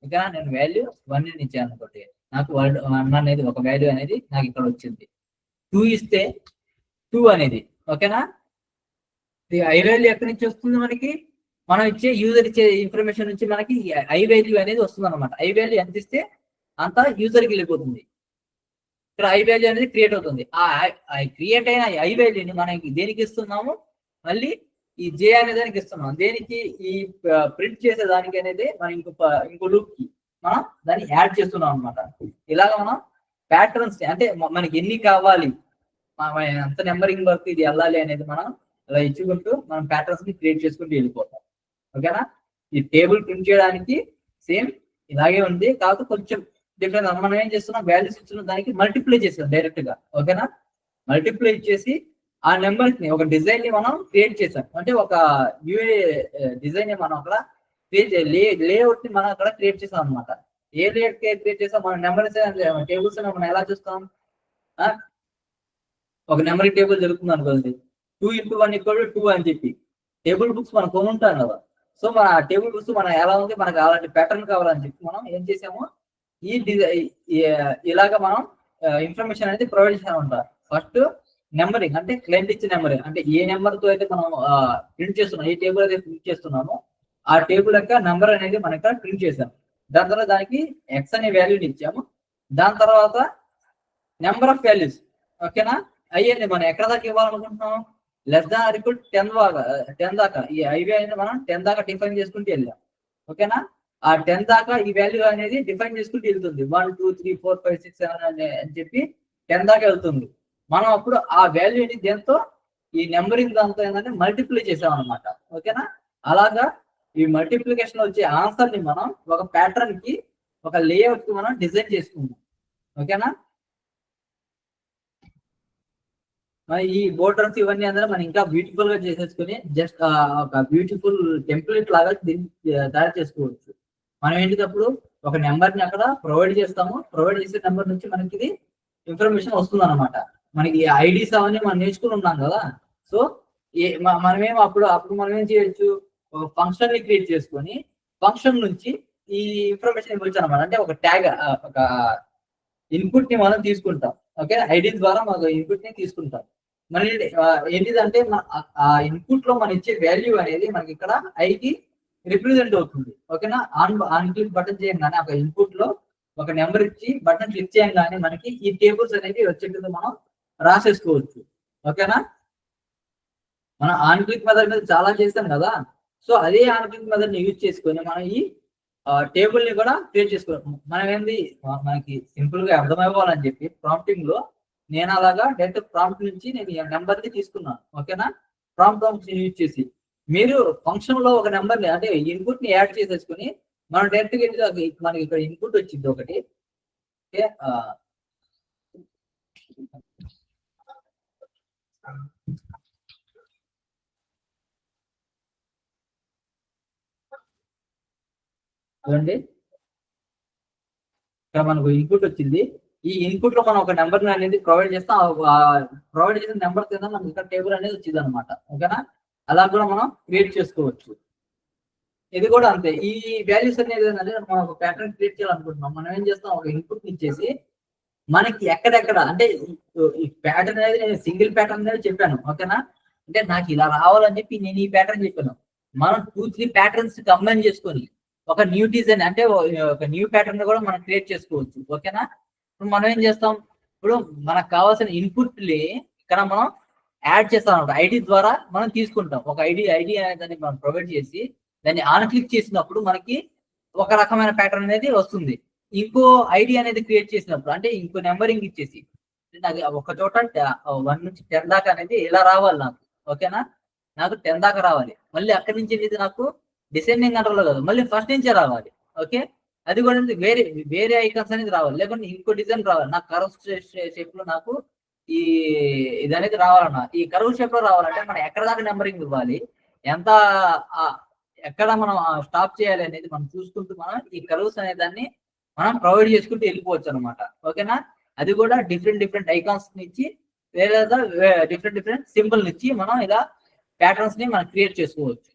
ఓకేనా? నేను వాల్యూ 1 ఇచ్చాను అనుకోండి, నాకు 1 అనేది ఒక వాల్యూ అనేది నాకు ఇక్కడ వచ్చింది. 2 ఇస్తే 2 అనేది. ఓకేనా? ఐ వాల్యూ ఎక్కడి నుంచి వస్తుంది మనకి, మనం ఇచ్చే యూజర్ ఇచ్చే ఇన్ఫర్మేషన్ నుంచి మనకి ఐ వాల్యూ అనేది వస్తుంది అనమాట. ఐ వాల్యూ ఎంత ఇస్తే అంత యూజర్కి వెళ్ళిపోతుంది. ఇక్కడ ఐ వాల్యూ అనేది క్రియేట్ అవుతుంది. ఆ క్రియేట్ అయిన ఐ వాల్యూని మనం దేనికి ఇస్తున్నాము, మళ్ళీ ఈ జే అనే దానికి ఇస్తున్నాం. దేనికి, ఈ ప్రింట్ చేసే దానికి అనేది మనం ఇంకో లూప్ కి మనం దాన్ని యాడ్ చేస్తున్నాం అనమాట. ఇలాగ మనం ప్యాటర్న్స్ అంటే మనకి ఎన్ని కావాలి, ఎంత నెంబరింగ్ వరకు ఇది వెళ్ళాలి అనేది మనం అలా ఇచ్చుకుంటూ మనం ప్యాటర్న్స్ ని క్రియేట్ చేసుకుంటూ వెళ్ళిపోతాం. ఓకేనా? ఈ టేబుల్ ప్రింట్ చేయడానికి సేమ్ ఇలాగే ఉంది, కాకపోతే కొంచెం డిఫరెన్స్. మనం ఏం చేస్తున్నాం, వాల్యూస్ ఇచ్చిన దానికి మల్టిప్లై చేస్తాం డైరెక్ట్ గా. ఓకేనా, మల్టిప్లై చేసి ఆ నెంబర్ ని ఒక డిజైన్ ని మనం క్రియేట్ చేసాం. అంటే ఒక యూఏ డిజైన్ ని మనం అక్కడ లేఅవుట్ ని మనం అక్కడ క్రియేట్ చేసాం అనమాట. ఏ లేఅవుట్ క్రియేట్ చేసాం, మన నెంబర్స్ టేబుల్స్ మనం ఎలా చూస్తాం, ఒక నెంబర్ టేబుల్ జరుగుతుంది అనుకోండి, 2x1 = 2 అని చెప్పి టేబుల్ బుక్స్ మనం కొనుంటాం కదా. సో మన టేబుల్ బుక్స్ మనం ఎలా ఉంది, మనకు అలాంటి ప్యాటర్న్ కావాలని చెప్పి మనం ఏం చేసాము, ఈ ఇలాగా మనం ఇన్ఫర్మేషన్ అనేది ప్రొవైడ్ చేసామంట. ఫస్ట్ నెంబరింగ్ అంటే క్లయింట్ ఇచ్చే నెంబరింగ్, అంటే ఏ నెంబర్ తో అయితే మనం ప్రింట్ చేస్తున్నాం, ఏ టేబుల్ అయితే ప్రింట్ చేస్తున్నామో ఆ టేబుల్ యొక్క నెంబర్ అనేది మనం ఇక్కడ ప్రింట్ చేసాం. దాని తర్వాత దానికి ఎక్స్ అనే వాల్యూని ఇచ్చాము. దాని తర్వాత నెంబర్ ఆఫ్ వాల్యూస్, ఓకేనా, అయ్యింది మనం ఎక్కడ దాకా ఇవ్వాలనుకుంటున్నాం, << 10 దాకా ఈ ఐవి అనేది మనం 10 దాకా డిఫైన్ చేసుకుంటూ వెళ్ళాం. ఓకేనా, ఆ 10 దాకా ఈ వాల్యూ అనేది డిఫైన్ చేసుకుంటూ వెళ్తుంది. 1 2 3 4 5 6 7 అని చెప్పి 10 దాకా వెళ్తుంది. మనం అప్పుడు ఆ వాల్యూని దేంతో, ఈ నెంబరింగ్ దాంతో ఏంటంటే మల్టిప్లై చేసాం అనమాట. ఓకేనా, అలాగా ఈ మల్టిప్లికేషన్ వచ్చే ఆన్సర్ ని మనం ఒక ప్యాటర్న్ కి, ఒక లేఅవుట్ కి మనం డిజైన్ చేసుకుంటాం. ఓకేనా, ఈ బోర్డర్స్ ఇవన్నీ అందరూ మనం ఇంకా బ్యూటిఫుల్ గా చేసేసుకుని జస్ట్ ఒక బ్యూటిఫుల్ టెంప్లెట్ లాగా దీన్ని తయారు చేసుకోవచ్చు. మనం ఏంటికప్పుడు ఒక నెంబర్ ని అక్కడ ప్రొవైడ్ చేస్తాము, ప్రొవైడ్ చేసే నెంబర్ నుంచి మనకి ఇది ఇన్ఫర్మేషన్ వస్తుంది అనమాట. మనకి ఐడీస్ అవన్నీ మనం నేర్చుకుని ఉన్నాం కదా. సో మనమేం అప్పుడు మనం ఏం చేయొచ్చు, ఒక ఫంక్షన్ ని క్రియేట్ చేసుకొని ఫంక్షన్ నుంచి ఈ ఇన్ఫర్మేషన్ ఇవ్వచ్చు అనమాట. అంటే ఒక ట్యాగ్, ఒక ఇన్పుట్ ని మనం తీసుకుంటాం. ఓకే, ఐడి ద్వారా మనం ఇన్పుట్ ని తీసుకుంటాం. మన ఏంటిదంటే ఆ ఇన్పుట్ లో మనం ఇచ్చే వాల్యూ అనేది మనకి ఇక్కడ ఐకి రిప్రజెంట్ అవుతుంది. ఓకేనా, ఆన్ క్లిక్ బటన్ చేయగానే ఒక ఇన్పుట్ లో ఒక నెంబర్ ఇచ్చి బటన్ క్లిక్ చేయగానే మనకి ఈ టేబుల్స్ అనేది వచ్చేట్టుగా మనం రాసేసుకోవచ్చు. ఓకేనా, మనం ఆన్ క్లిక్ మెథడ్ మీద చాలా చేస్తాం కదా. సో అదే ఆన్ క్లిక్ మెథడ్ ని యూజ్ చేసుకొని మనం ఈ టేబుల్ ని కూడా క్రియేట్ చేసుకోవాలి. మనం ఏంది, మనకి సింపుల్ గా అర్థమైపోవాలని చెప్పి ప్రాంప్టింగ్ లో నేను అలాగా డైరెక్ట్ ప్రాంప్ట్ నుంచి నేను నెంబర్ ని తీసుకున్నాను. ఓకేనా, ప్రాంప్ట్ యూజ్ చేసి మీరు ఫంక్షన్ లో ఒక నెంబర్ ని, అంటే ఇన్పుట్ ని యాడ్ చేసేసుకుని మనం డైరెక్ట్ గా మనకి ఇక్కడ ఇన్పుట్ వచ్చింది ఒకటి. ఓకే, చూడండి ఇక్కడ మనకు ఇన్పుట్ వచ్చింది. ఈ ఇన్పుట్ లో మనం ఒక నెంబర్ అనేది ప్రొవైడ్ చేస్తాం. ప్రొవైడ్ చేసిన నెంబర్ కింద మనకి ఇక్కడ టేబుల్ అనేది వచ్చింది అనమాట. ఓకేనా, అలా కూడా మనం క్రియేట్ చేసుకోవచ్చు. ఇది కూడా అంతే. ఈ వాల్యూస్ అనేది ఏంటంటే మనం ఒక ప్యాటర్న్ క్రియేట్ చేయాలనుకుంటున్నాం. మనం ఏం చేస్తాం, ఒక ఇన్పుట్ ఇచ్చేసి మనకి ఎక్కడెక్కడ, అంటే ఈ ప్యాటర్న్ అనేది నేను సింగిల్ ప్యాటర్న్ అనేది చెప్పాను. ఓకేనా, అంటే నాకు ఇలా రావాలని చెప్పి నేను ఈ ప్యాటర్న్ చెప్పాను. మనం 2-3 ప్యాటర్న్స్ కంబైన్ చేసుకొని ఒక న్యూ డిజైన్, అంటే ఒక న్యూ ప్యాటర్న్ కూడా మనం క్రియేట్ చేసుకోవచ్చు. ఓకేనా, ఇప్పుడు మనం ఏం చేస్తాం, ఇప్పుడు మనకు కావాల్సిన ఇన్పుట్ ఇక్కడ మనం యాడ్ చేస్తాం అనమాట. ఐడి ద్వారా మనం తీసుకుంటాం. ఒక ఐడి అనేది మనం ప్రొవైడ్ చేసి దాన్ని ఆన్ క్లిక్ చేసినప్పుడు మనకి ఒక రకమైన ప్యాటర్న్ అనేది వస్తుంది. ఇంకో ఐడి అనేది క్రియేట్ చేసినప్పుడు, అంటే ఇంకో నెంబరింగ్ ఇచ్చేసి నాకు ఒక చోట 1 నుంచి 10 దాకా అనేది ఇలా రావాలి నాకు. ఓకేనా, నాకు 10 దాకా రావాలి. మళ్ళీ అక్కడి నుంచి అనేది నాకు డిసెండింగ్ అంటర్లో కాదు, మళ్ళీ ఫస్ట్ నుంచే రావాలి. ఓకే, అది కూడా వేరే ఐకాన్స్ అనేది రావాలి, లేకుంటే ఇంకో డిజైన్ రావాలి. నాకు కర్వ్ షేప్ లో నాకు ఇది అనేది రావాలన్నా, ఈ కర్వ్ షేప్ లో రావాలంటే మనం ఎక్కడ దాకా నెంబరింగ్ ఇవ్వాలి, ఎంత ఎక్కడ మనం స్టాప్ చేయాలి అనేది మనం చూసుకుంటూ మనం ఈ కర్వ్స్ అనే దాన్ని మనం ప్రొవైడ్ చేసుకుంటూ వెళ్ళిపోవచ్చు అనమాట. ఓకేనా, అది కూడా డిఫరెంట్ ఐకాన్స్ నుంచి లేదా డిఫరెంట్ సింబల్ నుంచి మనం ఇలా ప్యాటర్న్స్ ని మనం క్రియేట్ చేసుకోవచ్చు.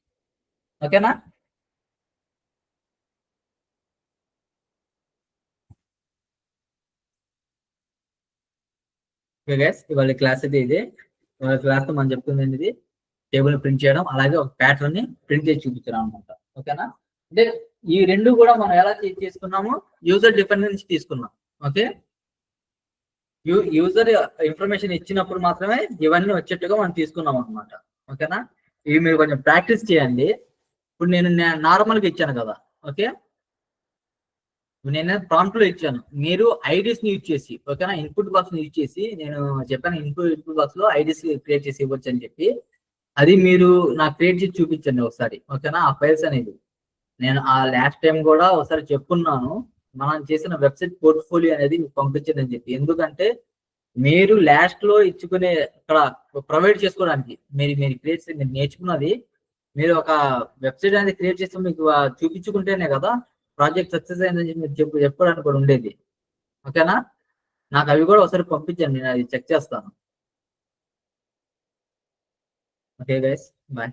ఓకేనా, ఇవాళ క్లాస్ అయితే ఇది. ఇవాళ క్లాస్ లో మనం చెప్తుంది ఇది టేబుల్ ప్రింట్ చేయడం, అలాగే ఒక ప్యాటర్న్ ని ప్రింట్ చేసి చూపించడం అనమాట. ఓకేనా, అంటే ఈ రెండు కూడా మనం ఎలా చేసుకున్నాము, యూజర్ డిఫరెన్స్ నుంచి తీసుకున్నాం. ఓకే, యూజర్ ఇన్ఫర్మేషన్ ఇచ్చినప్పుడు మాత్రమే ఇవన్నీ వచ్చేట్టుగా మనం తీసుకున్నాం అనమాట. ఓకేనా, ఇవి మీరు కొంచెం ప్రాక్టీస్ చేయండి. ఇప్పుడు నేను నార్మల్గా ఇచ్చాను కదా. ఓకే, నేను ప్రాంప్ట్ లో ఇచ్చాను, మీరు ఐడీస్ ని యూజ్ చేసి, ఓకేనా, ఇన్పుట్ బాక్స్ ని యూజ్ చేసి నేను చెప్పాను ఇన్పుట్ బాక్స్ లో ఐడీస్ క్రియేట్ చేసి ఇవ్వచ్చు అని చెప్పి, అది మీరు నాకు క్రియేట్ చేసి చూపించండి ఒకసారి. ఓకేనా, ఆ ఫైల్స్ అనేది నేను ఆ లాస్ట్ టైం కూడా ఒకసారి చెప్పున్నాను, మనం చేసిన వెబ్సైట్ పోర్ట్ఫోలియో అనేది మీకు పంపించండి అని చెప్పి. ఎందుకంటే మీరు లాస్ట్ లో ఇచ్చుకునే అక్కడ ప్రొవైడ్ చేసుకోవడానికి మీరు క్రియేట్ మీరు నేర్చుకున్నది మీరు ఒక వెబ్సైట్ అనేది క్రియేట్ చేసి మీకు చూపించుకుంటేనే కదా ప్రాజెక్ట్ సక్సెస్ అయిందని చెప్పి మీరు చెప్పడానికి కూడా ఉండేది. ఓకేనా? నాకు అవి కూడా ఒకసారి పంపించండి, నేను అది చెక్ చేస్తాను. Okay guys, bye.